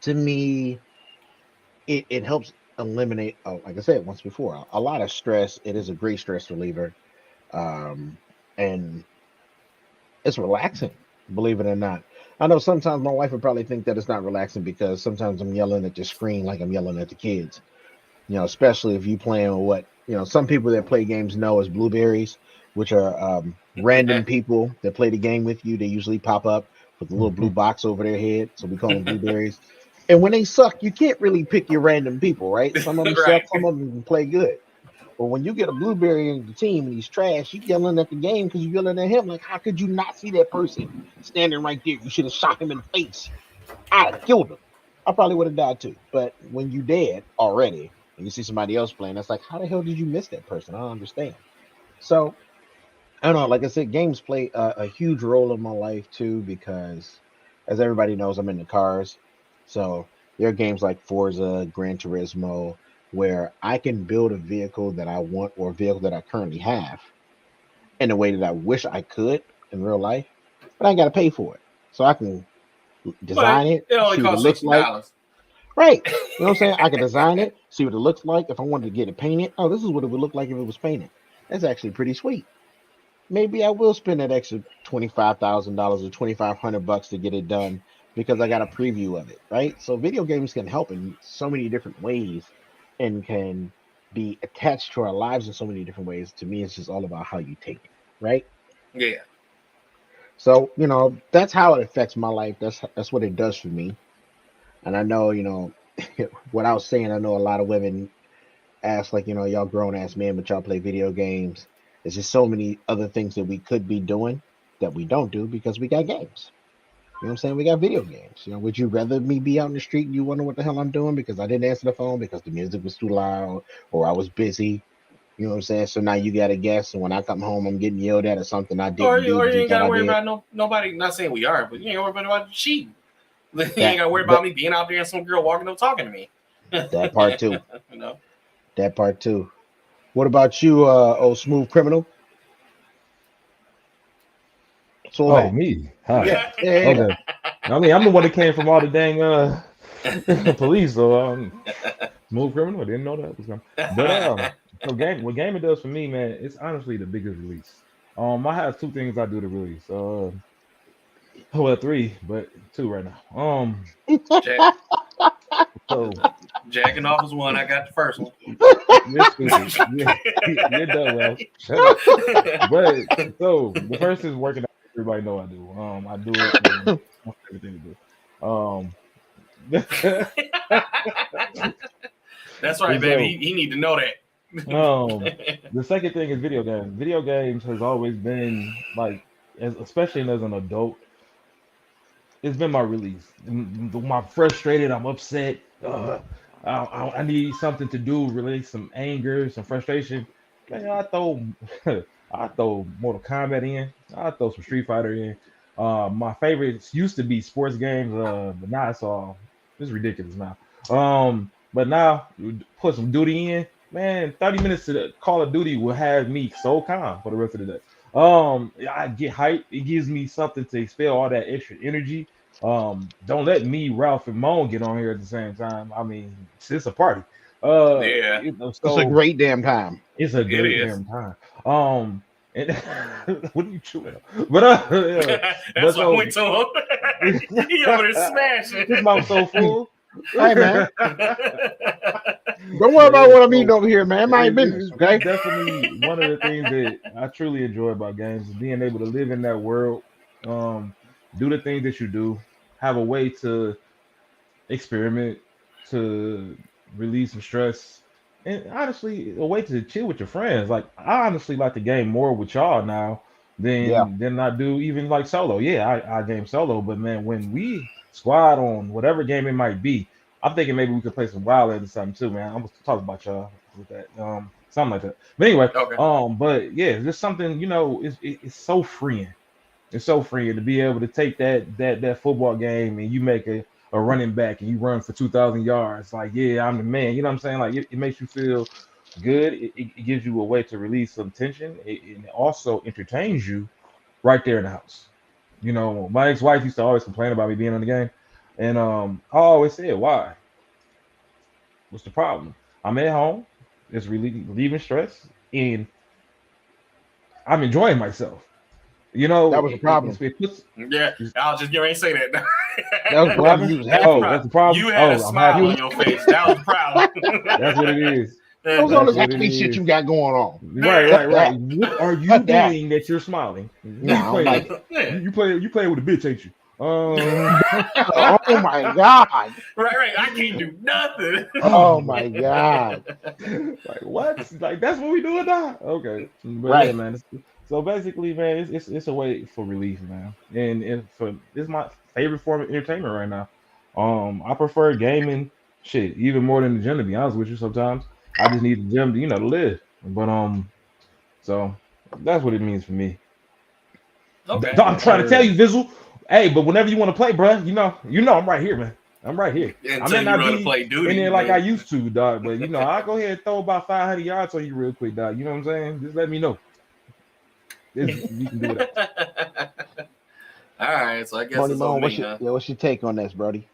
to me, it helps eliminate, like I said once before, a lot of stress. It is a great stress reliever. And it's relaxing, believe it or not. I know sometimes my wife would probably think that it's not relaxing because sometimes I'm yelling at the screen like I'm yelling at the kids, especially if you playing with what, some people that play games know as blueberries, which are random people that play the game with you. They usually pop up with a little blue box over their head. So we call them blueberries. And when they suck, you can't really pick your random people, right? Some of them suck, some of them can play good. But when you get a blueberry in the team and he's trash, you yelling at the game because you're yelling at him. Like, how could you not see that person standing right there? You should have shot him in the face. I'd have killed him. I probably would have died too. But when you dead already and you see somebody else playing, that's like, how the hell did you miss that person? I don't understand. So I don't know. Like I said, games play a huge role in my life too because, as everybody knows, I'm into cars. So there are games like Forza, Gran Turismo, where I can build a vehicle that I want or a vehicle that I currently have in a way that I wish I could in real life, but I ain't got to pay for it. So I can But design it, it only see what it costs looks like. $60. Right. You know what I'm saying? I can design it, see what it looks like. If I wanted to get it painted, oh, this is what it would look like if it was painted. That's actually pretty sweet. Maybe I will spend that extra $25,000 or $2,500 to get it done because I got a preview of it, right? So video games can help in so many different ways and can be attached to our lives in so many different ways. To me, it's just all about how you take it, right? Yeah. So, that's how it affects my life. That's what it does for me. And I know, what I was saying, I know a lot of women ask, like, y'all grown ass men, but y'all play video games. There's just so many other things that we could be doing that we don't do because we got games. You know what I'm saying? We got video games. Would you rather me be out in the street and you wonder what the hell I'm doing because I didn't answer the phone because the music was too loud or I was busy? You know what I'm saying? So now you got to guess. And when I come home, I'm getting yelled at or something I didn't do. Or you but ain't got to thought I worry did. about nobody. Not saying we are, but you ain't worry about cheating. You ain't That- got to worry about me being out there and some girl walking up talking to me. That part too. You know. That part too. What about you, old smooth criminal? So Oh, me? Huh. Yeah. Okay. I mean, I'm the one that came from all the dang police, so smooth criminal. I didn't know that was coming. But so what gaming does for me, man, it's honestly the biggest release. I have two things I do to release. Well, three, but two right now. Jack, So jacking off was one. I got the first one. you're stupid. You're dumb, Ralph. Shut up. But so the first is working out. Everybody know I do. I do it. And that's everything to do. That's right, So, baby. He need to know that. the second thing is video games. Video games has always been like, especially as an adult, it's been my release. When I'm frustrated, I'm upset. I need something to do, release some anger, some frustration. Man, I throw Mortal Kombat in. I throw some Street Fighter in. My favorites used to be sports games, but now it's ridiculous now. But now put some duty in. Man, 30 minutes to the Call of Duty will have me so calm for the rest of the day. I get hyped. It gives me something to expel all that extra energy. Don't let me, Ralph, and Moan get on here at the same time. I mean, it's a party. Yeah. It's a great damn time. It's a great is. damn time. And what are you chewing on? But That's what I went to him. He over there smashing. his mouth's so full. Hey, man. Don't worry about what I'm eating over here, man. My business, okay? It's definitely one of the things that I truly enjoy about games is being able to live in that world, do the things that you do, have a way to experiment, to release some stress, and honestly, a way to chill with your friends. Like I honestly like to game more with y'all now than I do even like solo. Yeah, I game solo, but man, when we squad on whatever game it might be, I'm thinking maybe we could play some Wildlands or something too, man. I'm gonna talk about y'all with that, something like that. But anyway, Okay. but yeah, it's just something it's so freeing. It's so freeing to be able to take that football game and you make a running back and you run for 2,000 yards. Like, yeah, I'm the man. You know what I'm saying? Like, it makes you feel good. It gives you a way to release some tension. It also entertains you right there in the house. You know, my ex-wife used to always complain about me being on the game. And I always said, why? What's the problem? I'm at home. It's relieving stress. And I'm enjoying myself. You know, That was the problem. Yeah, I was just getting ready to say that. That was the problem. You was happy. That's the problem. You had a smile on your face. That was the problem. That's what it is. That was all this happy shit you got going on. Right. What are you doing that you're smiling? No, you playing with a bitch, ain't you? Oh my god! Right. I can't do nothing. Oh my god! Like what? Like that's what we doing now? Okay, but right, yeah, man. So basically, man, it's a way for relief, man, and it's my favorite form of entertainment right now. I prefer gaming shit even more than the gym. To be honest with you, sometimes I just need the gym to to live. But so that's what it means for me. Okay. I'm trying to tell you, Visual. Hey, but whenever you want to play, bro, I'm right here, man. I'm right here. I may Until you not run to be play in duty, there like I then used to, dog. But I'll go ahead and throw about 500 yards on you real quick, dog. You know what I'm saying? Just let me know. You can do it. all right. So I guess Money it's on Moan, me, huh? what's your take on this, Brody?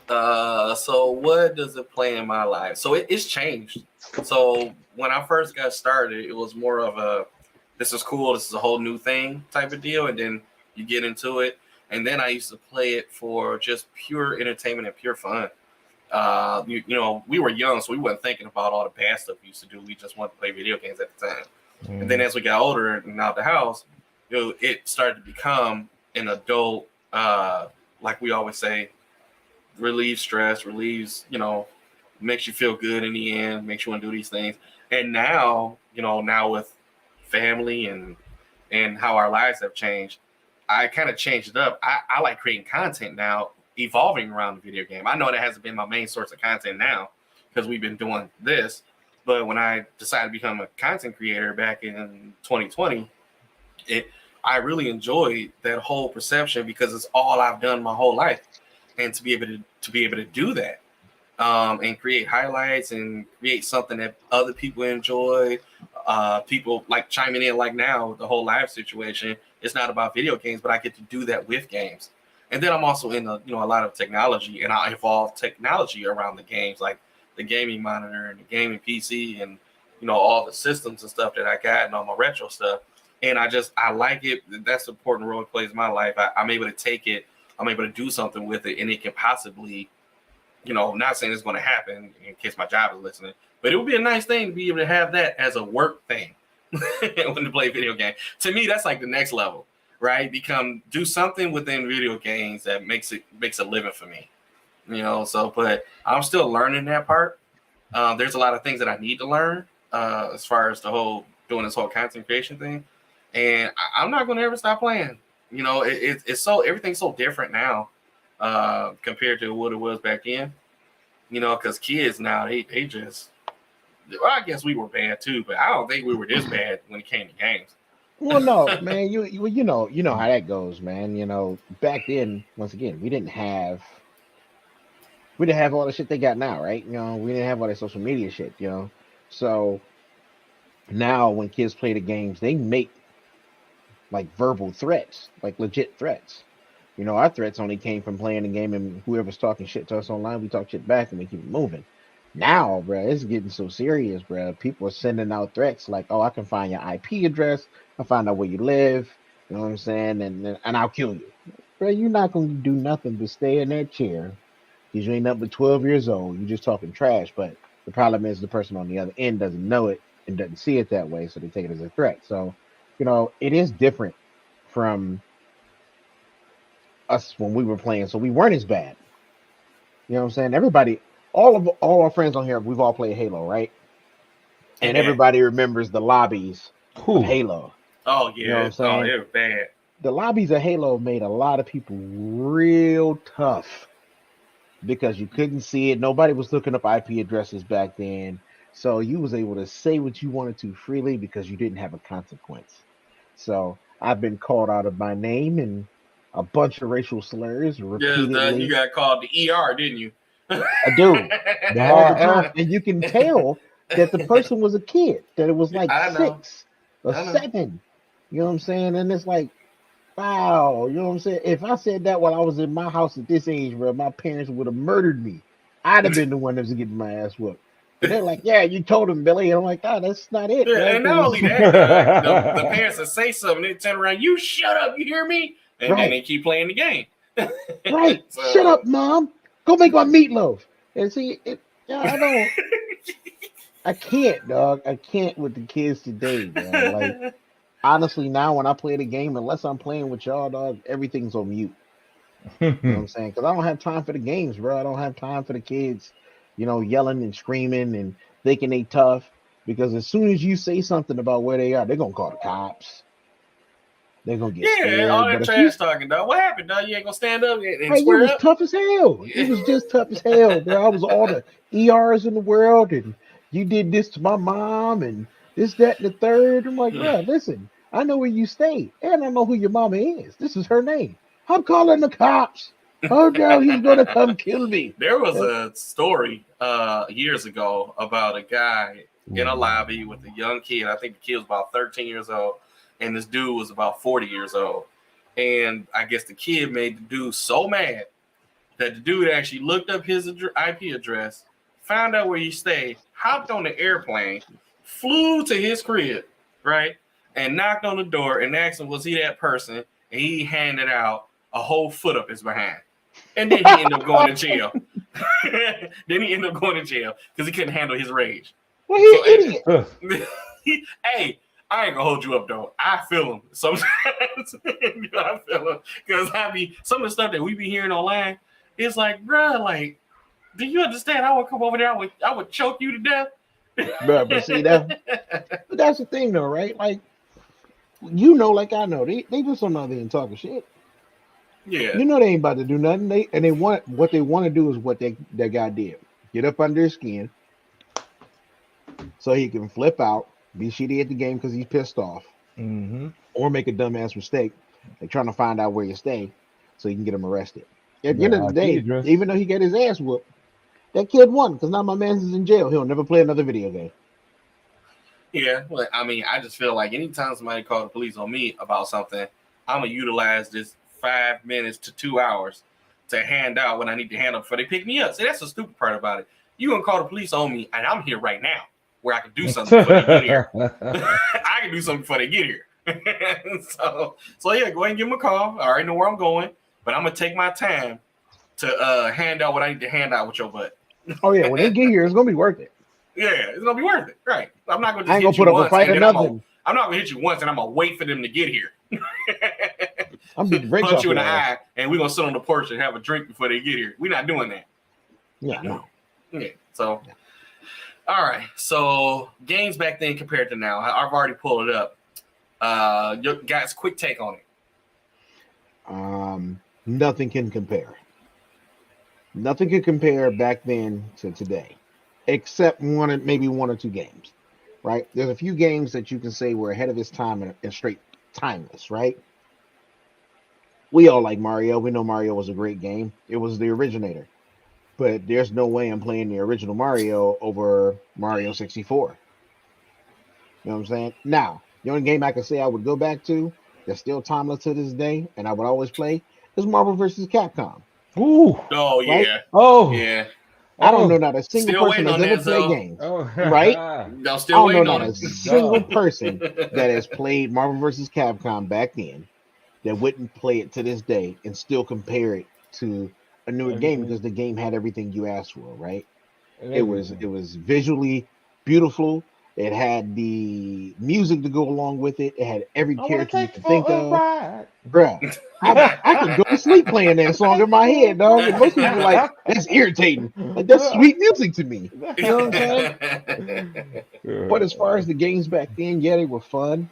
So what does it play in my life? So it's changed. So when I first got started, it was more of a this is cool, this is a whole new thing type of deal, and then you get into it. And then I used to play it for just pure entertainment and pure fun. We were young, so we weren't thinking about all the bad stuff we used to do. We just wanted to play video games at the time. And then as we got older and out the house, it started to become an adult, like we always say, relieves stress, makes you feel good in the end, makes you want to do these things. And now, now with family and how our lives have changed, I kind of changed it up. I like creating content now, evolving around the video game. I know that hasn't been my main source of content now because we've been doing this. But when I decided to become a content creator back in 2020, I really enjoyed that whole perception because it's all I've done my whole life. And to be able to do that, and create highlights and create something that other people enjoy, people like chiming in like now with the whole live situation. It's not about video games, but I get to do that with games. And then I'm also in a lot of technology, and I evolve technology around the games, like the gaming monitor and the gaming PC, and all the systems and stuff that I got and all my retro stuff. And I like it. That's an important role it plays in my life. I'm able to take it. I'm able to do something with it, and it can possibly, not saying it's going to happen in case my job is listening, but it would be a nice thing to be able to have that as a work thing when to play video game. To me, that's like the next level, right? Do something within video games that makes a living for me, So, but I'm still learning that part. There's a lot of things that I need to learn as far as doing this whole content creation thing, and I'm not going to ever stop playing. It's so everything's so different now compared to what it was back then. Because kids now they just. Well, I guess we were bad too, but I don't think we were this bad when it came to games. Well, no, man, you know how that goes, man. Back then, once again, we didn't have all the shit they got now, right? We didn't have all that social media shit, So now when kids play the games, they make like verbal threats, like legit threats. Our threats only came from playing the game, and whoever's talking shit to us online, we talk shit back and we keep it moving. Now, bro, it's getting so serious, bro. People are sending out threats like, "Oh, I can find your IP address. I'll find out where you live." You know what I'm saying? And I'll kill you, bro. You're not gonna do nothing but stay in that chair because you ain't up but 12 years old. You're just talking trash. But the problem is the person on the other end doesn't know it and doesn't see it that way, so they take it as a threat. So, it is different from us when we were playing. So we weren't as bad. You know what I'm saying? Everybody, all our friends on here, we've all played Halo, right? And everybody remembers the lobbies of Halo. Oh yeah, you know what I'm saying? They were bad. The lobbies of Halo made a lot of people real tough because you couldn't see it. Nobody was looking up IP addresses back then, so you was able to say what you wanted to freely because you didn't have a consequence. So I've been called out of my name and a bunch of racial slurs repeatedly. You got called the ER, didn't you? I do. All the time. And you can tell that the person was a kid, that it was like 6 or 7. You know what I'm saying? And it's like, wow, you know what I'm saying? If I said that while I was in my house at this age, bro, my parents would have murdered me. I'd have been the one that was getting my ass whooped. But they're like, yeah, you told him, Billy. And I'm like, oh, that's not it. Yeah, and not only that, the parents will say something, they turn around, you shut up, you hear me? And then they keep playing the game. Right. So, shut up, Mom. Go make my meatloaf. And see, I don't. I can't, dog. I can't with the kids today, man. Like, honestly, now when I play the game, unless I'm playing with y'all, dog, everything's on mute. You know what I'm saying? Because I don't have time for the games, bro. I don't have time for the kids, yelling and screaming and thinking they tough. Because as soon as you say something about where they are, they're gonna call the cops. they're gonna get Yeah, scared. all But that if trash talking, dog. What happened, dog? You ain't gonna stand up and it square was up? tough as hell. It was just tough as hell, bro. I was all the ERs in the world, and you did this to my mom, and this, that, and the third. I'm like, bro, listen, I know where you stay, and I know who your mama is. This is her name. I'm calling the cops. Oh no, he's gonna come kill me. There was a story years ago about a guy in a lobby with a young kid. I think the kid was about 13 years old, and this dude was about 40 years old. And I guess the kid made the dude so mad that the dude actually looked up his IP address, found out where he stayed, hopped on the airplane, flew to his crib, right, and knocked on the door and asked him, was he that person? And he handed out a whole foot up his behind. And then he ended up going to jail. Then he ended up going to jail because he couldn't handle his rage. Well, he's an idiot. Hey, I ain't gonna hold you up though. I feel him sometimes. I feel him because some of the stuff that we be hearing online. It's like, bruh, like, do you understand? I would come over there. I would choke you to death. But see that. But that's the thing, though, right? Like, you know, like I know, they just don't know they ain't talking shit. Yeah. You know they ain't about to do nothing. They want what they want to do is what that guy did. Get up under his skin so he can flip out, be shitty at the game because he's pissed off, or make a dumbass mistake. They're trying to find out where you stay so you can get him arrested. At the end of the day, even though he got his ass whooped, that kid won because now my man's is in jail. He'll never play another video game. Yeah, well, I mean, I just feel like anytime somebody call the police on me about something, I'm gonna utilize this 5 minutes to 2 hours to hand out what I need to hand out before they pick me up. See, that's the stupid part about it. You gonna call the police on me, and I'm here right now, where I can do something before they get here. I can do something before they get here. so yeah, go ahead and give them a call. I already know where I'm going, but I'm gonna take my time to hand out what I need to hand out with your butt. Oh yeah, when they get here, it's gonna be worth it. Yeah, it's gonna be worth it, right? I'm not gonna just I ain't gonna hit you put up once, a fight and or then nothing. I'm not gonna hit you once, and I'm gonna wait for them to get here. I'm beating brakes Punch off you in the your ass. eye, and we're gonna sit on the porch and have a drink before they get here. We're not doing that. Yeah, no. Yeah. So, all right. So games back then compared to now, I've already pulled it up. Your guys, quick take on it. Nothing can compare. Nothing can compare back then to today, except maybe one or two games, right? There's a few games that you can say were ahead of its time and straight timeless, right? We all like Mario. We know Mario was a great game. It was the originator. But there's no way I'm playing the original Mario over Mario 64. You know what I'm saying? Now, the only game I can say I would go back to that's still timeless to this day, and I would always play, is Marvel vs. Capcom. Ooh. Oh yeah. Right? Oh. Yeah. I don't know not a single Still person waiting that's on ever that, played Zoe. games. Oh. Right? I'm I still don't know waiting not on a it. single person that has played Marvel vs. Capcom back then that wouldn't play it to this day and still compare it to a newer game because the game had everything you asked for, right? It was visually beautiful. It had the music to go along with it. It had every character you could think of. Bruh, I could go to sleep playing that song in my head, dog. And most people are like, that's irritating. Like, that's sweet music to me. You know what I'm saying? But as far as the games back then, yeah, they were fun.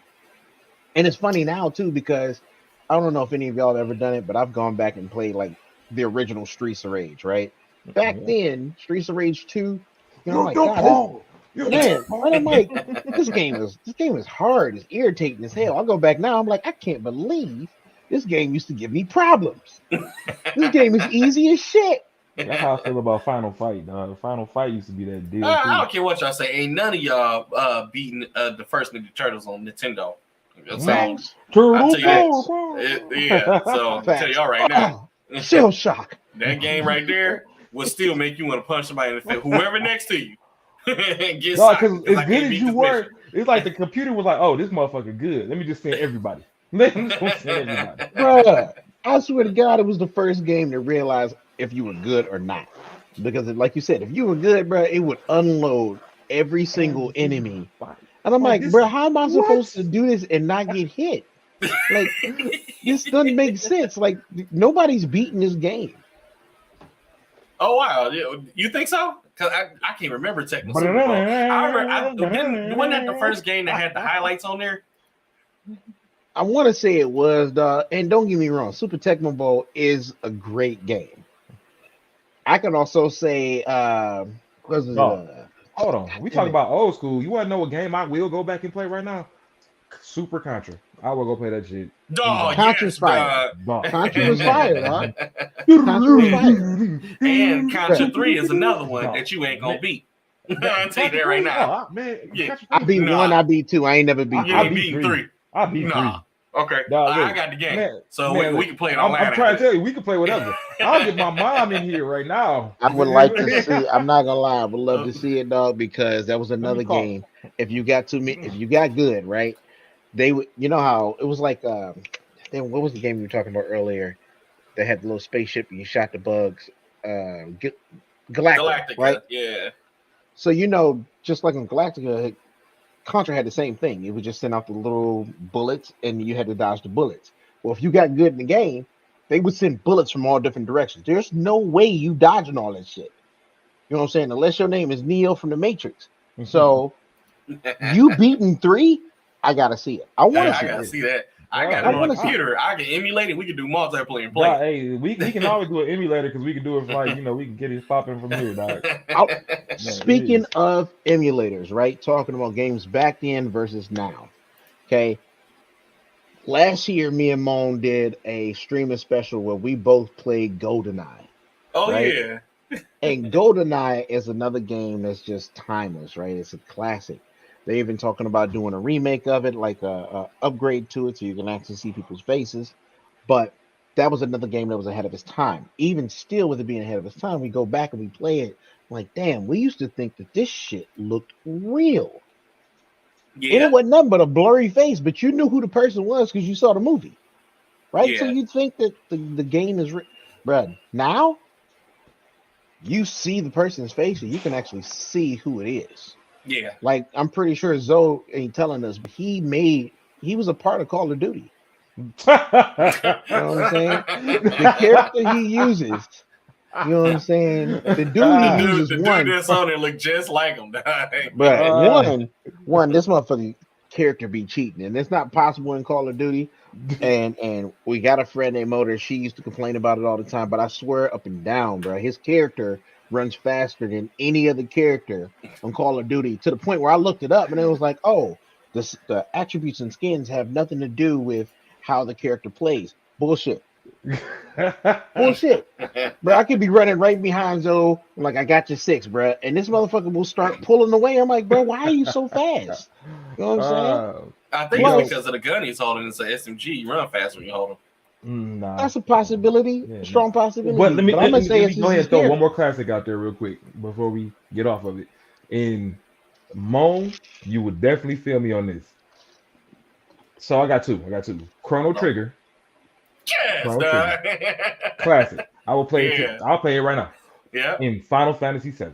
And it's funny now, too, because I don't know if any of y'all have ever done it, but I've gone back and played, like, the original Streets of Rage, right? Back then, Streets of Rage 2, you know, like, God, man, I'm like, this game is hard. It's irritating as hell. I go back now, I'm like, I can't believe this game used to give me problems. This game is easy as shit. That's how I feel about Final Fight, dog. Final Fight used to be that deal. I don't care what y'all say. Ain't none of y'all beating the first Ninja Turtles on Nintendo. Facts. I'll tell you yeah, so I'll tell y'all right now. Shell shock. That game right there will still make you want to punch somebody in the face. Whoever next to you. No, because as good as you were, it's like the computer was like, oh, this motherfucker good. Let me just send everybody. Bruh, I swear to God, it was the first game to realize if you were good or not. Because, like you said, if you were good, bruh, it would unload every single enemy. And I'm like, bruh, how am I supposed to do this and not get hit? Like, this doesn't make sense. Like, nobody's beating this game. Oh, wow. You think so? Because I can't remember Tekken Super Bowl. I remember, wasn't that the first game that had the highlights on there? I want to say it was, dog. And don't get me wrong, Super Tecmo Bowl is a great game. I can also say, was it? No. Hold on. We damn talking it. about old school. You want to know what game I will go back and play right now? Super Contra. I will go play that shit. Dog, Contra's yes, fire. dog. Dog. Contra was fire, dog. Contra was fire. And Contra Bruh. 3 is another one Dog. that you ain't gonna Man. beat. I'll tell you that right now. Oh, man. Yeah. Contra I three- beat Nah. one, I beat two. I ain't never beat You I ain't three. beat beating three. 3. I beat Nah. Okay. Dog, I look, got the game. man, So man, we can play it I'm online. trying to tell you, we can play whatever. I'll get my mom in here right now. I would like to see. I'm not gonna lie. I would love to see it, dog, because that was me another call. game. If you got if you got good, right? They would. You know how it was like. Then what was the game you were talking about earlier? They had the little spaceship and you shot the bugs. Galactica, Galactica, right? yeah. So just like in Galactica, Contra had the same thing. It would just send out the little bullets, and you had to dodge the bullets. Well, if you got good in the game, they would send bullets from all different directions. There's no way you dodging all that shit. You know what I'm saying? Unless your name is Neo from the Matrix. So you beating 3, I gotta see it. I want to I see gotta it. see that. I I got it on wanna the see computer. I can emulate it. We can do multiplayer and Dog, play. hey, we can always do an emulator because we can do it for like, we can get it popping from here, dog. Speaking is. of emulators, right? Talking about games back then versus now. Okay. Last year, me and Moan did a streaming special where we both played GoldenEye. Oh right? yeah. And GoldenEye is another game that's just timeless, right? It's a classic. They're even talking about doing a remake of it, like a upgrade to it, so you can actually see people's faces. But that was another game that was ahead of its time. Even still, with it being ahead of its time, we go back and we play it. Like, damn, we used to think that this shit looked real. And Yeah. it wasn't nothing but a blurry face, but you knew who the person was because you saw the movie, right? So Yeah. you'd think that the game is, bruh. Now you see the person's face and you can actually see who it is. Yeah. Like, I'm pretty sure Zoe ain't telling us, but he was a part of Call of Duty. You know what I'm saying? The character he uses, you know what I'm saying? The dude The he dude, uses, the dude one, that's on there look just like him. bruh, one, this motherfucking character be cheating, and it's not possible in Call of Duty. And we got a friend named Motor. She used to complain about it all the time, but I swear up and down, bro, his character runs faster than any other character on Call of Duty, to the point where I looked it up and it was like, oh, the attributes and skins have nothing to do with how the character plays. Bullshit. Bullshit. Bro, I could be running right behind Zoe, like, I got your 6, bro, and this motherfucker will start pulling away. I'm like, bro, why are you so fast? You know what I'm saying? I think Plus- it's because of the gun he's holding. It's an SMG. You run fast when you hold him. Nah. That's a possibility, Yeah, strong possibility. But let me, I'm let gonna me, say let it's me go ahead his and throw character. one more classic out there real quick before we get off of it. In Moan, you would definitely feel me on this. So I got two. Chrono Trigger, Yes, Chrono dog. classic. I will play Yeah. it. I'll play it right now. Yeah. In Final Fantasy VII.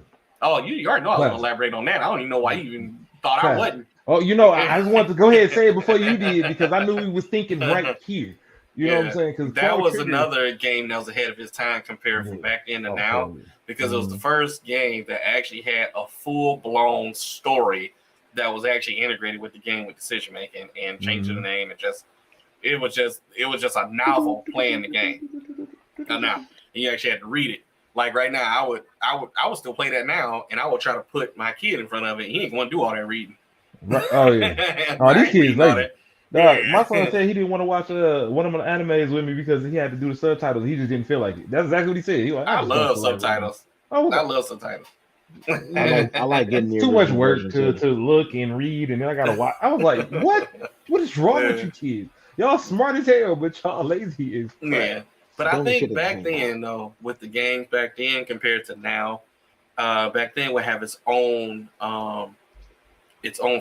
Oh, you already know I was Classic. gonna elaborate on that. I don't even know why you even thought I Classic. wasn't. Oh, I just wanted to go ahead and say it before you did because I knew we was thinking right here. You know what I'm saying? Because that was another game that was ahead of its time compared from back then to now, because it was the first game that actually had a full-blown story that was actually integrated with the game with decision making and changing the name, and it was just a novel playing the game. Now you actually had to read it. Like right now, I would still play that now, and I would try to put my kid in front of it. He ain't going to do all that reading. Right. Oh yeah. Oh, these kids lazy. My son said he didn't want to watch one of my animes with me because he had to do the subtitles. He just didn't feel like it. That's exactly what he said. He like, I just love don't feel like subtitles. it. I love subtitles. I like getting the It's too much original work version, to look and read, and then I gotta watch. I was like, what? What is wrong with you kids? Y'all smart as hell, but y'all lazy as crap. Yeah. But I Don't think shit back at the same then, though, with the games back then compared to now, back then would have its own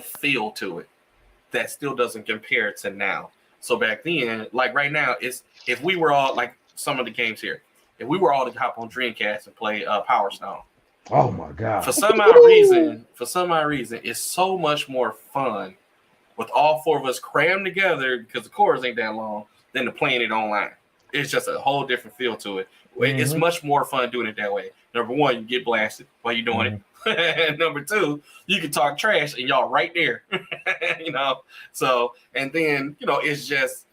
feel to it that still doesn't compare to now. So back then, like right now, if we were all like some of the games here, if we were all to hop on Dreamcast and play Power Stone, Oh my god! for some odd reason, it's so much more fun with all four of us crammed together because the cores ain't that long than to playing it online. It's just a whole different feel to it. It's much more fun doing it that way. Number one, you get blasted while you're doing And number two, you can talk trash and y'all right there. You know, so and then it's just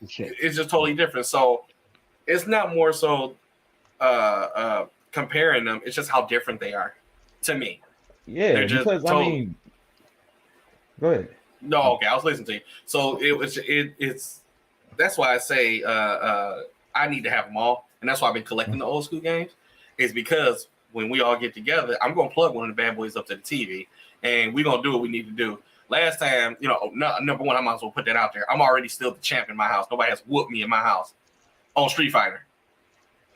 totally different. So it's not more so comparing them, it's just how different they are to me. Yeah, they're just because I mean, go ahead. No, okay, I was listening to you. So it's that's why I say I need to have them all, and that's why I've been collecting the old school games. Is because when we all get together, I'm gonna plug one of the bad boys up to the TV, and we're gonna do what we need to do. Last time, number one, I might as well put that out there. I'm already still the champ in my house. Nobody has whooped me in my house on Street Fighter.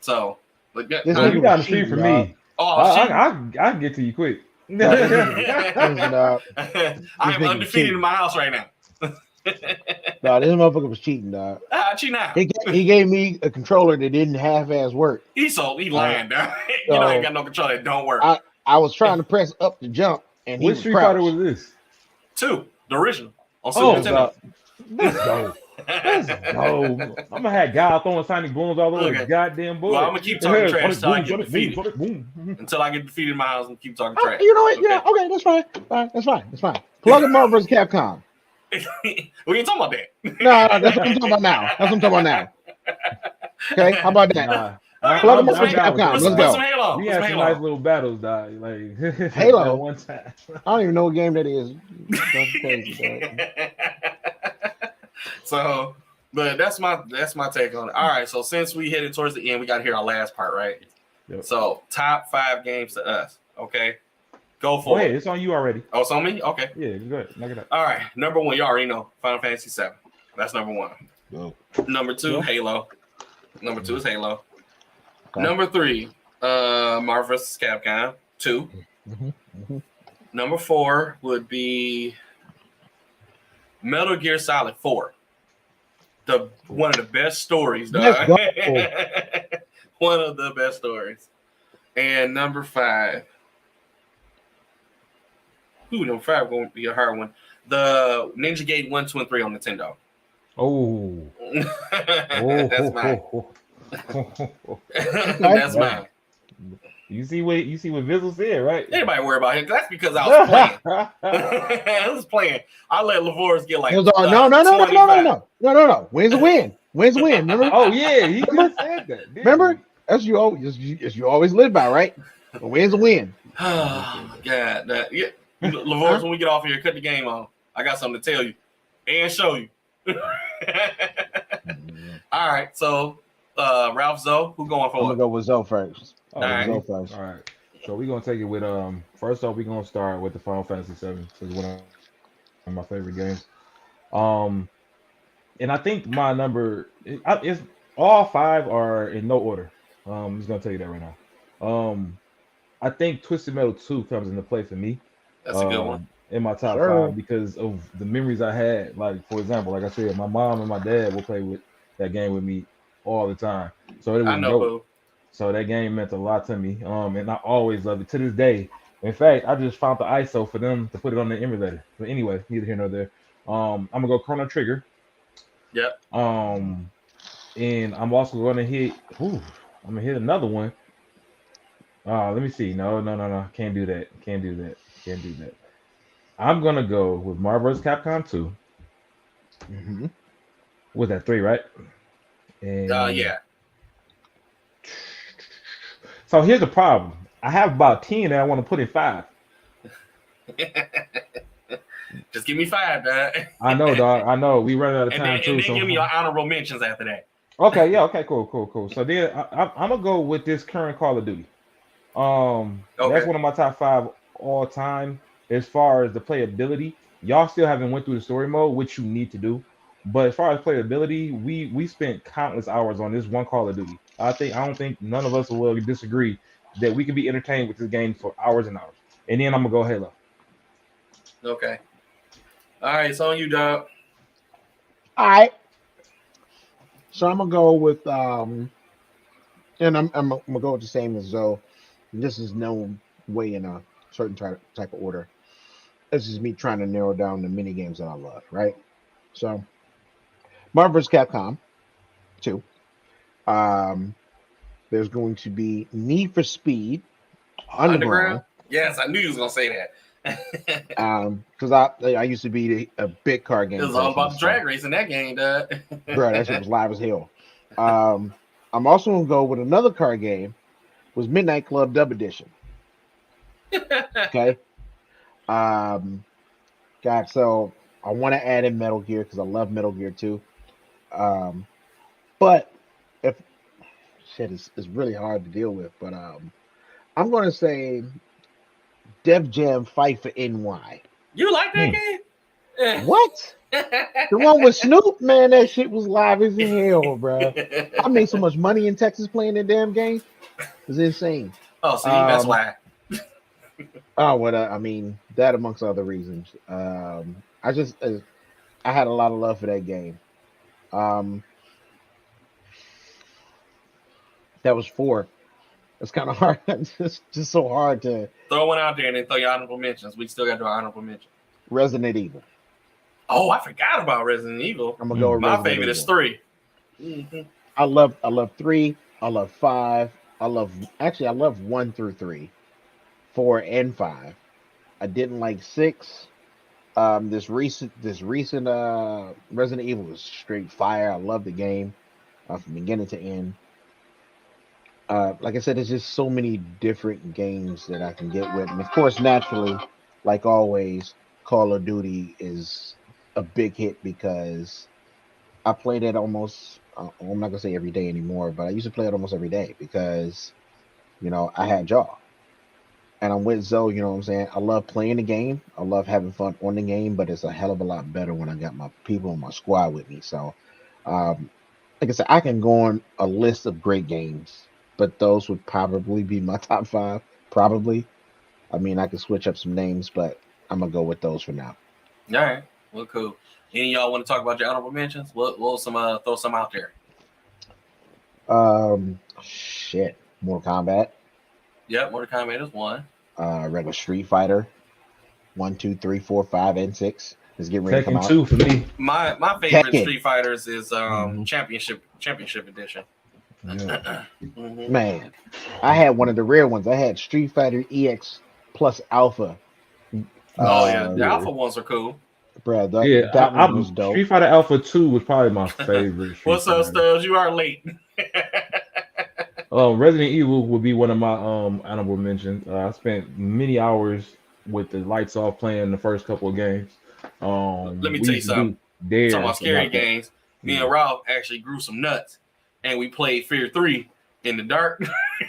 So, you got the street for me. Oh, I can get to you quick. I am undefeated in my house right now. No, this motherfucker was cheating, dog. Cheating now. He gave me a controller that didn't half-ass work. He lying, dog. You know, ain't got no controller that don't work. I was trying to press up to jump, and which Street Fighter was this? 2, the original on Super Nintendo. Let's go. I'm gonna have guy throwing Sonic booms all over the goddamn board. Well, I'm gonna keep talking trash until I get defeated. Until I get defeated in my house and keep talking trash. You know what? Yeah, okay, that's fine. That's fine. Plug in Marvel vs. Capcom. We ain't talking about that. No, that's what I'm talking about now. Okay, how about that? Plug in Marvel vs. Capcom. Let's go. Some Halo. We had some nice little battles, dog. Like Halo. One time. I don't even know what game that is. That's crazy, so, but that's my take on it. All right, so since we headed towards the end, we got to hear our last part, right? Yep. So, top 5 games to us. Okay, go for it. It's on you already. Oh, it's on me. Okay. Yeah, go ahead. Knock it up. All right, number 1, you already know, Final Fantasy VII. That's number 1. Go. Number 2, Halo. Number 2 is Halo. Okay. Number 3, Marvel vs. Capcom 2. Number 4 would be Metal Gear Solid 4. One of the best stories, dog. One of the best stories. And number 5. Number 5 going to be a hard one. The Ninja Gaiden 1, 2, and 3 on Nintendo. Oh. That's mine. That's mine. You see what Vizzle said, right? Anybody worry about him? That's because I was playing. I was playing. I let LaVoris get like no. Wins a win. Remember? Oh yeah, he just said that. Remember? That's you always live by, right? A win's a win. Oh my god. LaVoris, when we get off here, cut the game on. I got something to tell you and show you. All right, so Ralph, Zoe, who going for I'm it? gonna go with Zoe first. All right. So we're gonna take it with first off, we're gonna start with the Final Fantasy VII. It's one of my favorite games. And I think my number is all 5 are in no order. I'm just gonna tell you that right now. I think Twisted Metal 2 comes into play for me. That's a good one. In my top 5 because of the memories I had. Like, for example, like I said, my mom and my dad will play with that game with me all the time. So it was dope. So that game meant a lot to me. And I always love it to this day. In fact, I just found the ISO for them to put it on the emulator. But anyway, neither here nor there. I'm gonna go Chrono Trigger. Yep. And I'm also gonna hit. I'm gonna hit another one. Let me see. No. Can't do that. I'm gonna go with Marvel vs. Capcom 2. Was that 3, right? And yeah. So here's the problem. I have about 10 that I want to put in 5. Just give me 5, dog. I know, dog. I know. We run out of time too. And then give me your honorable mentions after that. Okay. Yeah. Okay. Cool. So then I'm gonna go with this current Call of Duty. That's one of my top 5 all time. As far as the playability, y'all still haven't went through the story mode, which you need to do. But as far as playability, we spent countless hours on this one Call of Duty. I don't think none of us will disagree that we can be entertained with this game for hours and hours. And then I'm gonna go Halo. Okay. All right, it's on you, dog. All right. So I'm gonna go with and I'm gonna go with the same as Zoe. This is no way in a certain type of order. This is me trying to narrow down the mini games that I love, right? So Marvel vs. Capcom 2. There's going to be Need for Speed Underground. Yes, I knew you was gonna say that. Because I used to be a big car game. It was all about the drag race in that game, dude. Bro, that shit was live as hell. I'm also gonna go with another car game. Was Midnight Club Dub Edition. Okay. God, so I want to add in Metal Gear because I love Metal Gear 2. But if shit is really hard to deal with, but I'm gonna say Def Jam Fight for NY. You like that game? What? The one with Snoop, man, that shit was live as hell, bro. I made so much money in Texas playing that damn game. It's insane. Oh, see, that's why. Oh, what I mean, that amongst other reasons. I had a lot of love for that game. That was 4. It's kind of hard. It's just so hard to throw one out there and then throw your honorable mentions. We still got to do honorable mention. Resident Evil. Oh, I forgot about Resident Evil. I'm gonna go with my favorite is 3. Mm-hmm. I love 3. I love 5. I love 1 through 3, 4 and 5. I didn't like 6. This recent Resident Evil was straight fire. I love the game from beginning to end. Like I said, there's just so many different games that I can get with, and of course, naturally, like always, Call of Duty is a big hit because I played it almost. I'm not gonna say every day anymore, but I used to play it almost every day because, I had y'all, and I'm with Zoe. You know what I'm saying? I love playing the game. I love having fun on the game, but it's a hell of a lot better when I got my people in my squad with me. So, like I said, I can go on a list of great games, but those would probably be my top 5. Probably. I mean, I could switch up some names, but I'm gonna go with those for now. All right. Well, cool. Any of y'all want to talk about your honorable mentions? We'll throw some out there. Shit. Mortal Kombat. Yep, Mortal Kombat is 1. Regular Street Fighter. 1, 2, 3, 4, 5, and 6. Let's get ready to come Tekken out. 2 for me. My favorite Tekken. Street Fighters is Championship Edition. Yeah. Man, I had one of the rare ones. I had Street Fighter EX plus Alpha. Oh yeah, the Alpha ones are cool. Bro, that I one was dope. Street Fighter Alpha 2 was probably my favorite. What's up, Stubbs? You are late. Resident Evil would be one of my honorable mentions. I spent many hours with the lights off playing the first couple of games. Let me tell you something. Talking about scary games. Me and Ralph actually grew some nuts, and we played Fear 3 in the dark.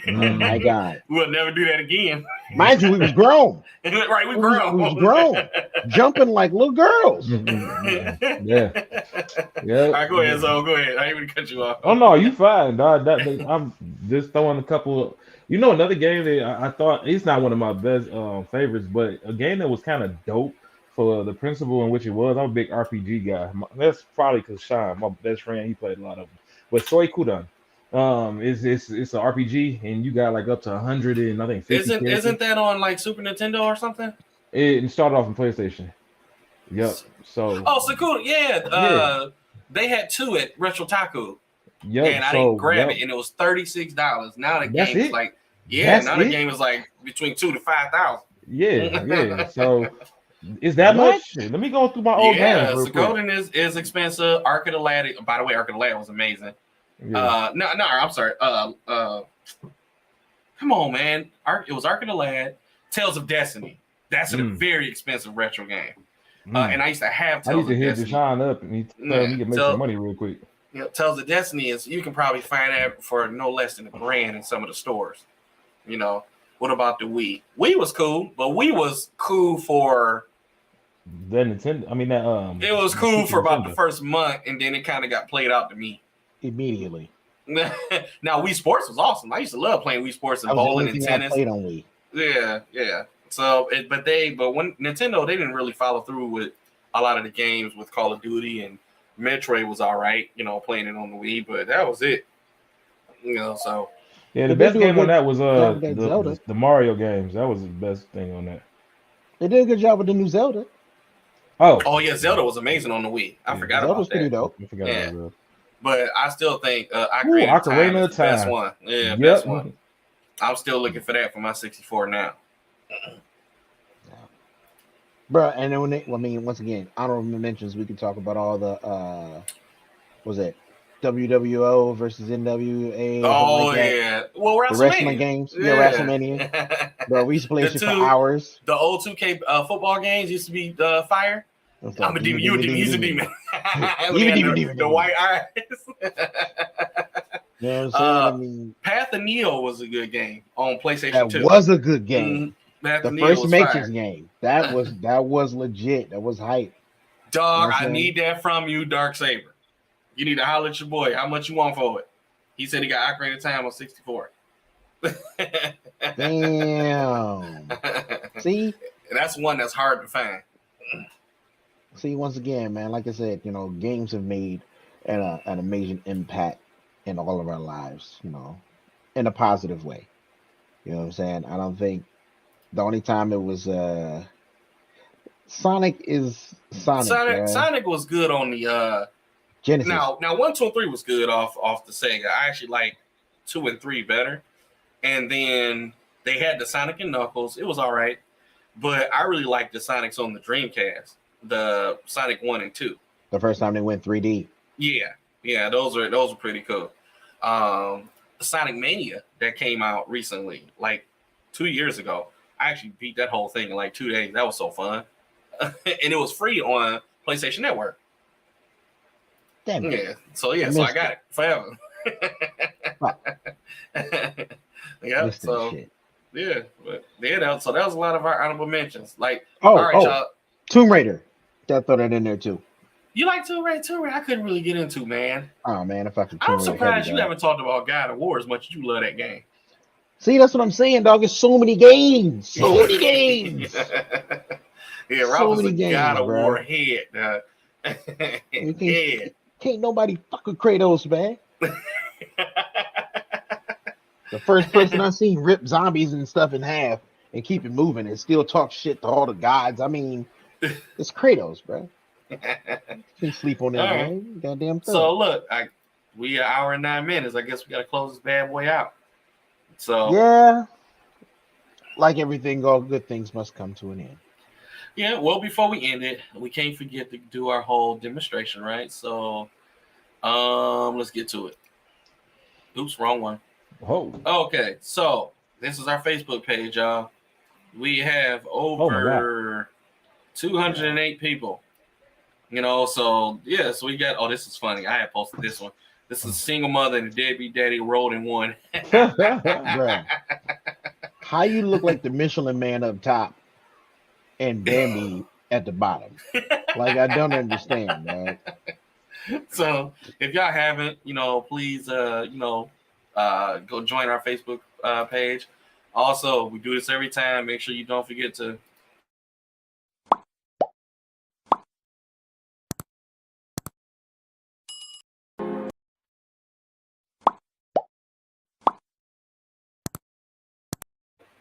My God. We'll never do that again. Mind you, we was grown. Right, we grown. We was grown. Jumping like little girls. Yeah. All right, go ahead, Zo. Go ahead. I ain't going to cut you off. Oh, no, you fine, dog. I'm just throwing a couple. Another game that I thought it's not one of my best favorites, but a game that was kind of dope for the principle in which it was. I'm a big RPG guy. That's probably because Sean, my best friend, he played a lot of them. But Soi Kudan. It's an RPG, and you got like up to 100 and I think 50. Isn't that on like Super Nintendo or something? It started off in PlayStation. Yep. So. Oh, so cool. Yeah. They had 2 at Retro Taku. Yep. And I didn't grab it, and it was $36. Now the game is like, the game is like between $2,000 to $5,000. Yeah. So. Is that much? Let me go through my old games. Yeah, Suikoden is expensive. Arc of the Lad. By the way, Arc of the Lad was amazing. Yeah. No, I'm sorry. Come on, man. It was Arc of the Lad, Tales of Destiny. That's a very expensive retro game. And I used to have Tales of Destiny. I used to hit Deshaun up and he can make some money real quick. Tales of Destiny is you can probably find that for no less than $1,000 in some of the stores. What about the Wii? Wii was cool, but Wii was cool for the Nintendo. I mean that it was cool for about the first month, and then it kind of got played out to me immediately. Now Wii Sports was awesome. I used to love playing Wii Sports and bowling and tennis. I played on Wii. Yeah. So, but when Nintendo, they didn't really follow through with a lot of the games with Call of Duty, and Metroid was all right, playing it on the Wii, but that was it. So. Yeah, the best game on that was the Mario games. That was the best thing on that. They did a good job with the new Zelda. Oh yeah, Zelda was amazing on the Wii. I forgot about that. Pretty dope. I forgot about that. But I still think Ocarina of Time is the best one. Yeah, best one. I'm still looking for that for my 64 now. Bro, and then once again, honorable mentions. We can talk about all the what was it WWO versus NWA or something Oh like that. yeah, well The wrestling WrestleMania. games, yeah, Yeah. WrestleMania. Bro, we used to play The shit for two- hours. The old 2K football games used to be fire. It was I'm like, a demon. You a demon. He's a demon. When he had the white eyes. You know what I'm saying? I mean, Path of Neo was a good game on PlayStation that 2. was a good game. Path The of Neo first was Matrix fire. game. That was legit. That was hype. Dog, You know what I'm I saying? need that from you, Dark Saber. You need to holler at your boy. How much you want for it? He said he got Ocarina of Time on 64. Damn. See? That's one that's hard to find. See, once again, man, like I said, you know, games have made an amazing impact in all of our lives, you know, in a positive way. You know what I'm saying? I don't think the only time it was Sonic is Sonic. bruh. Sonic was good on the Genesis. now 1, 2, and 3 was good off the Sega. I actually like 2 and 3 better. And then they had the Sonic and Knuckles. It was all right. But I really liked the Sonics on the Dreamcast. The Sonic 1 and 2. The first time they went 3D. Yeah, those were pretty cool. Sonic Mania that came out recently, like 2 years ago. I actually beat that whole thing in like 2 days. That was so fun. And it was free on PlayStation Network. Damn it. Yeah. So I got it forever. Yeah. Missed that So shit. yeah, but yeah, so that was a lot of our honorable mentions. Like, Oh, all right, y'all. Tomb Raider. Gotta throw that in there too. You like Tomb Raider? I couldn't really get into, man. Oh man, if I could. I'm surprised you haven't talked about God of War as much as you love that game. See, that's what I'm saying, dog. It's so many games. So many games. Yeah, Rob So was a many games, God of bro. War head. You Yeah. Can't nobody fuck with Kratos, man. The first person I seen rip zombies and stuff in half and keep it moving and still talk shit to all the gods. I mean, it's Kratos, bro. Can't sleep on that, All right. man. Goddamn thing. So look, we an hour and 9 minutes. I guess we gotta close this bad boy out. So yeah, like everything, all good things must come to an end. yeah, well, before we end it, we can't forget to do our whole demonstration, right? So let's get to it. Oops, wrong one. Oh, Okay, so this is our Facebook page, y'all. We have Oh my over 208 people. You know, so yeah, so we got. Oh, this is funny. I had posted this one. This is a single mother and a deadbeat daddy rolled in one. Bruh. How you look like the Michelin man up top and Bambi at the bottom? Like, I don't understand, man. So if y'all haven't, you know, please, go join our Facebook page. Also, we do this every time. Make sure you don't forget to.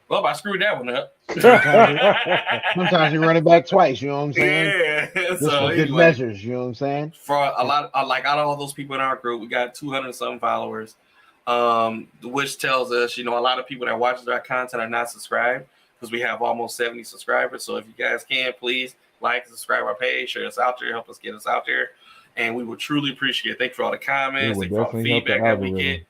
Well, I screwed that one up. Sometimes you run it back twice, you know what I'm saying? Yeah. Just So for good anyway, measures, you know what I'm saying? for a lot, like out of all those people in our group, we got 200 some followers, which tells us, you know, a lot of people that watches our content are not subscribed because we have almost 70 subscribers. So if you guys can, please like, subscribe our page, share us out there, help us get us out there, and we would truly appreciate it. Thank you for all the comments, would thank you for all the definitely help the feedback that we algorithm. get.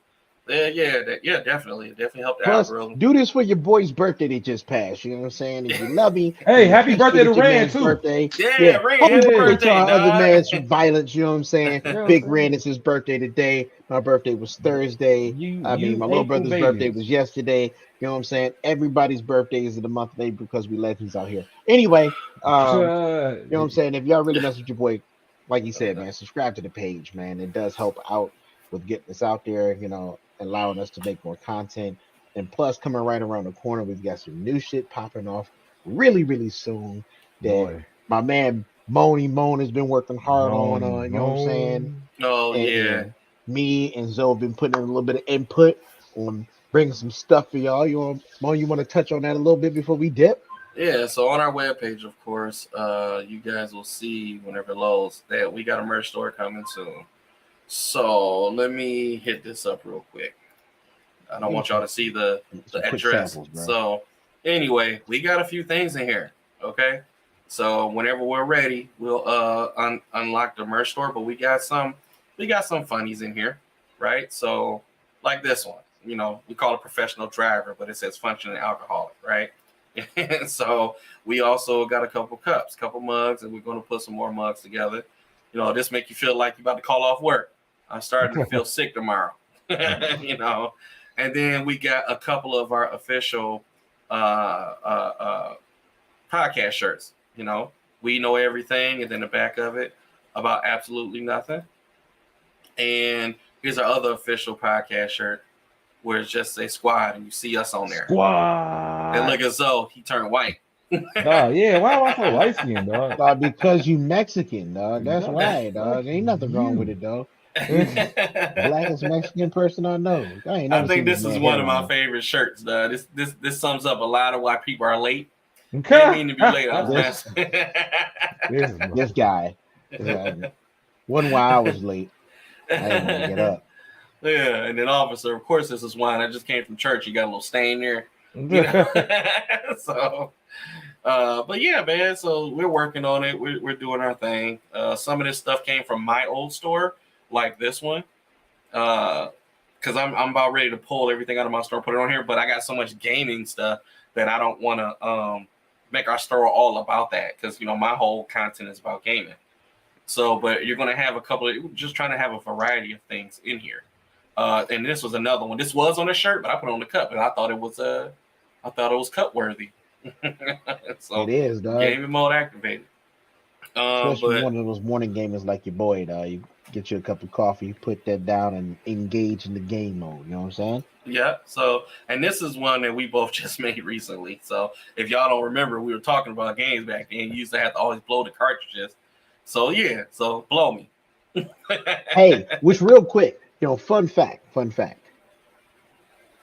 Definitely help the Plus, algorithm. do this for your boy's birthday that just passed. You know what I'm saying? If you love me, Hey, you happy birthday to appreciate your Ran, man's too. Birthday. Yeah, Ran, happy Happy birthday birthday, to our other dog. man's violence. You know what I'm saying? You know what Big I'm saying? Ran, it's his birthday today. My birthday was Thursday. My little brother's birthday was yesterday. You know what I'm saying? Everybody's birthday is in the month of April because we legends out here. Anyway, you know what I'm saying? If y'all really mess with your boy, like he said, man, subscribe to the page, man. It does help out with getting us out there, you know, allowing us to make more content. And plus, coming right around the corner, we've got some new shit popping off really, really soon that Boy. my man Moan has been working hard on, you know what I'm saying? Oh And yeah. me and Zoe have been putting in a little bit of input on bringing some stuff for y'all. You want to touch on that a little bit before we dip? Yeah, so on our webpage, of course, you guys will see whenever it loads that we got a merch store coming soon. So let me hit this up real quick. I don't want y'all to see the Some quick address. samples, bro. So Anyway, we got a few things in here. Okay. So whenever we're ready, we'll unlock the merch store. But we got some funnies in here, right? So like this one, you know, we call it professional driver, but it says functioning alcoholic, right? And so we also got a couple cups, couple mugs, and we're going to put some more mugs together. You know, this make you feel like you're about to call off work. I'm starting to feel sick tomorrow. You know, and then we got a couple of our official podcast shirts. You know, we know everything, and then the back of it about absolutely nothing. And here's our other official podcast shirt where it's just a squad and you see us on there. Squad. And look at Zoe, he turned white. Oh yeah, why am I so light skinned, dog? Because you Mexican, dog. That's why, dog. Ain't nothing wrong with it, dog. Blackest Mexican person I know. I think this is one of my favorite shirts, dog. This sums up a lot of why people are late. They mean to be late. This guy. One why I was late. I didn't want to get up. Yeah, and then officer, of course, this is wine. I just came from church. You got a little stain there. You know? So, but yeah, man. So we're working on it. We're doing our thing. Some of this stuff came from my old store, like this one. Because I'm about ready to pull everything out of my store, put it on here. But I got so much gaming stuff that I don't want to make our store all about that. Because you know my whole content is about gaming. So, but you're gonna have a couple of just trying to have a variety of things in here. And this was another one. This was on a shirt, but I put it on the cup, and I thought it was cup worthy. So it is, dog. Gaming mode activated. Especially one of those morning gamers like your boy, dog. You get you a cup of coffee, put that down, and engage in the game mode. You know what I'm saying? Yeah. So, and this is one that we both just made recently. So, if y'all don't remember, we were talking about games back then. You used to have to always blow the cartridges. So yeah. So blow me. Hey, which real quick. You know, fun fact.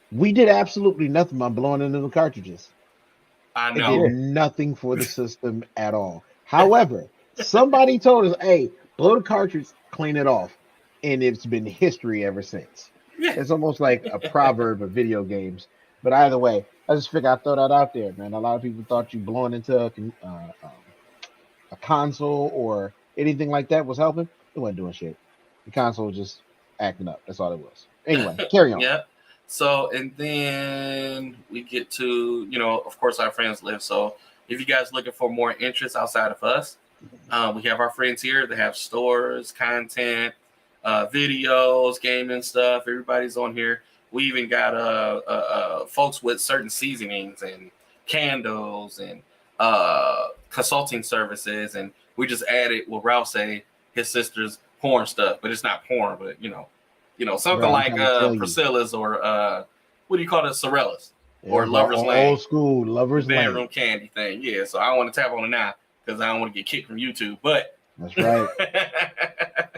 We did absolutely nothing by blowing into the cartridges. I know. It did nothing for the system at all. However, somebody told us, hey, blow the cartridge, clean it off. And it's been history ever since. Yeah. It's almost like a proverb of video games. But either way, I just figured I'd throw that out there, man. A lot of people thought you blowing into a console or anything like that was helping. It wasn't doing shit. The console was just acting up. That's all it was. Anyway, carry on. Yeah. So, and then we get to, you know, of course, our friends live. So, if you guys looking for more interest outside of us, we have our friends here. They have stores, content, videos, gaming stuff. Everybody's on here. We even got folks with certain seasonings and candles and consulting services. And we just added what Ralph say, his sister's porn stuff, but it's not porn, but you know, something like Priscilla's or what do you call it, Sorella's or Lover's Lane, old school Lover's Lane, bedroom candy thing. Yeah, so I don't want to tap on it now because I don't want to get kicked from YouTube. But that's right.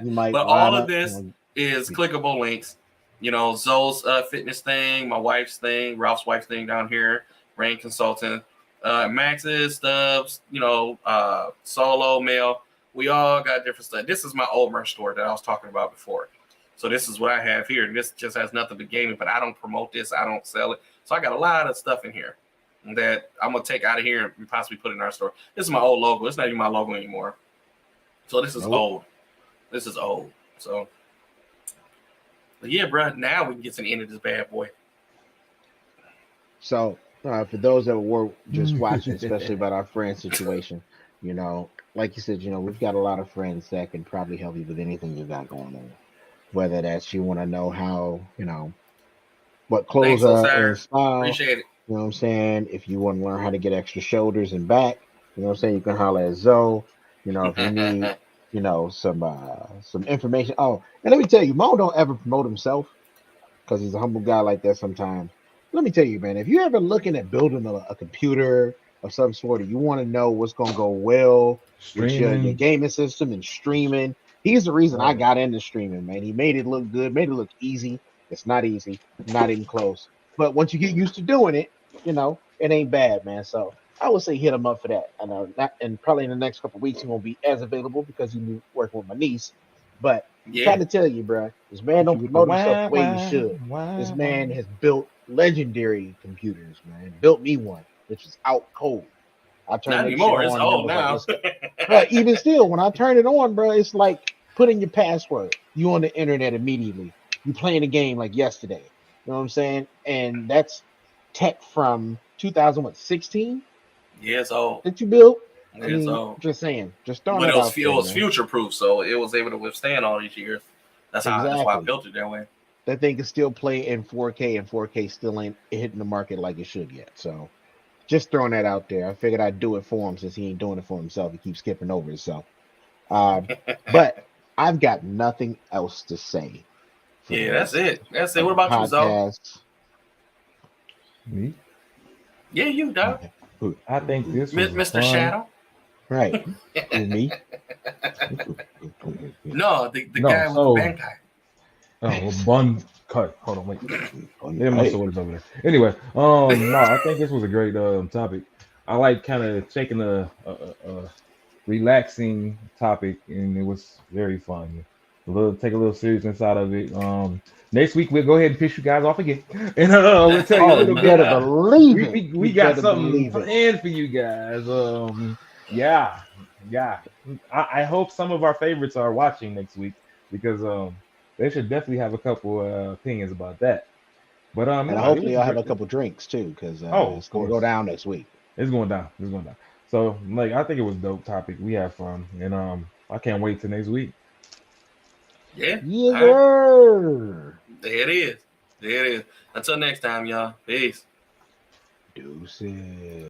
You might. But all of this is clickable links. You know, Zoe's fitness thing, my wife's thing, Ralph's wife's thing down here, Rain Consulting, Max's Stubbs. You know, Solo Mail. We all got different stuff. This is my old merch store that I was talking about before. So this is what I have here. And this just has nothing but gaming, but I don't promote this. I don't sell it. So I got a lot of stuff in here that I'm going to take out of here and possibly put in our store. This is my old logo. It's not even my logo anymore. So this is old. This is old. So, but yeah, bro, now we can get to the end of this bad boy. So for those that were just watching, especially about our friend situation, you know, like you said, you know, we've got a lot of friends that can probably help you with anything you got going on. Whether that's you want to know how, you know, what clothes are in style. Appreciate it. You know what I'm saying? If you want to learn how to get extra shoulders and back, you know what I'm saying? You can holler at Zoe. You know, if you need, you know, some information. Oh, and let me tell you, Mo don't ever promote himself because he's a humble guy like that sometimes. Let me tell you, man, if you're ever looking at building a computer of some sort, or you want to know what's going to go well with your gaming system and streaming, he's the reason I got into streaming, man. He made it look good, made it look easy. It's not easy, not even close. But once you get used to doing it, you know, it ain't bad, man. So I would say hit him up for that. I know and probably in the next couple of weeks he won't be as available because he's working with my niece. But trying to tell you, bro, this man don't promote himself the way he should. This man has built legendary computers, man. Built me one. which is out cold. I turn Not that anymore. shit It's on, old and now. it was like, but even still, when I turn it on, bro, it's like putting your password. You on the internet immediately. You playing a game like yesterday. You know what I'm saying? And that's tech from 2016 Yeah, it's old. that you built. Yeah, I it's mean, old. just saying, just throwing But it out it there, was man. future proof, so it was able to withstand all these years. That's why I Exactly. built it that way. That thing can still play in 4K, and 4K still ain't hitting the market like it should yet. So, just throwing that out there. I figured I'd do it for him since he ain't doing it for himself. He keeps skipping over himself. But I've got nothing else to say. For Yeah, the that's rest it. That's it. of What the about you, Zoe? podcast. Me? Yeah, you, dog. I think this was Mr. fun. Shadow. Right. Who, me? No, the No, guy with so- the Bankai. Oh, well, bun cut. Hold on, wait. Yeah, my Hey, sword is over there. Anyway, no, I think this was a great topic. I like kind of taking a relaxing topic, and it was very fun. Take a little seriousness out of it. Next week we'll go ahead and piss you guys off again, and we'll tell you a oh, little you bit. better believe it. We You got better something believe it. planned for you guys. Yeah. I hope some of our favorites are watching next week because they should definitely have a couple opinions about that. But And no, hopefully I'll have a couple drinks too, because Oh, it's of gonna course. go down next week. It's going down. It's going down. So like I think it was a dope topic. We have fun, and I can't wait till next week. Yeah. Yes, All right. sir. There it is. There it is. Until next time, y'all. Peace. Deuces.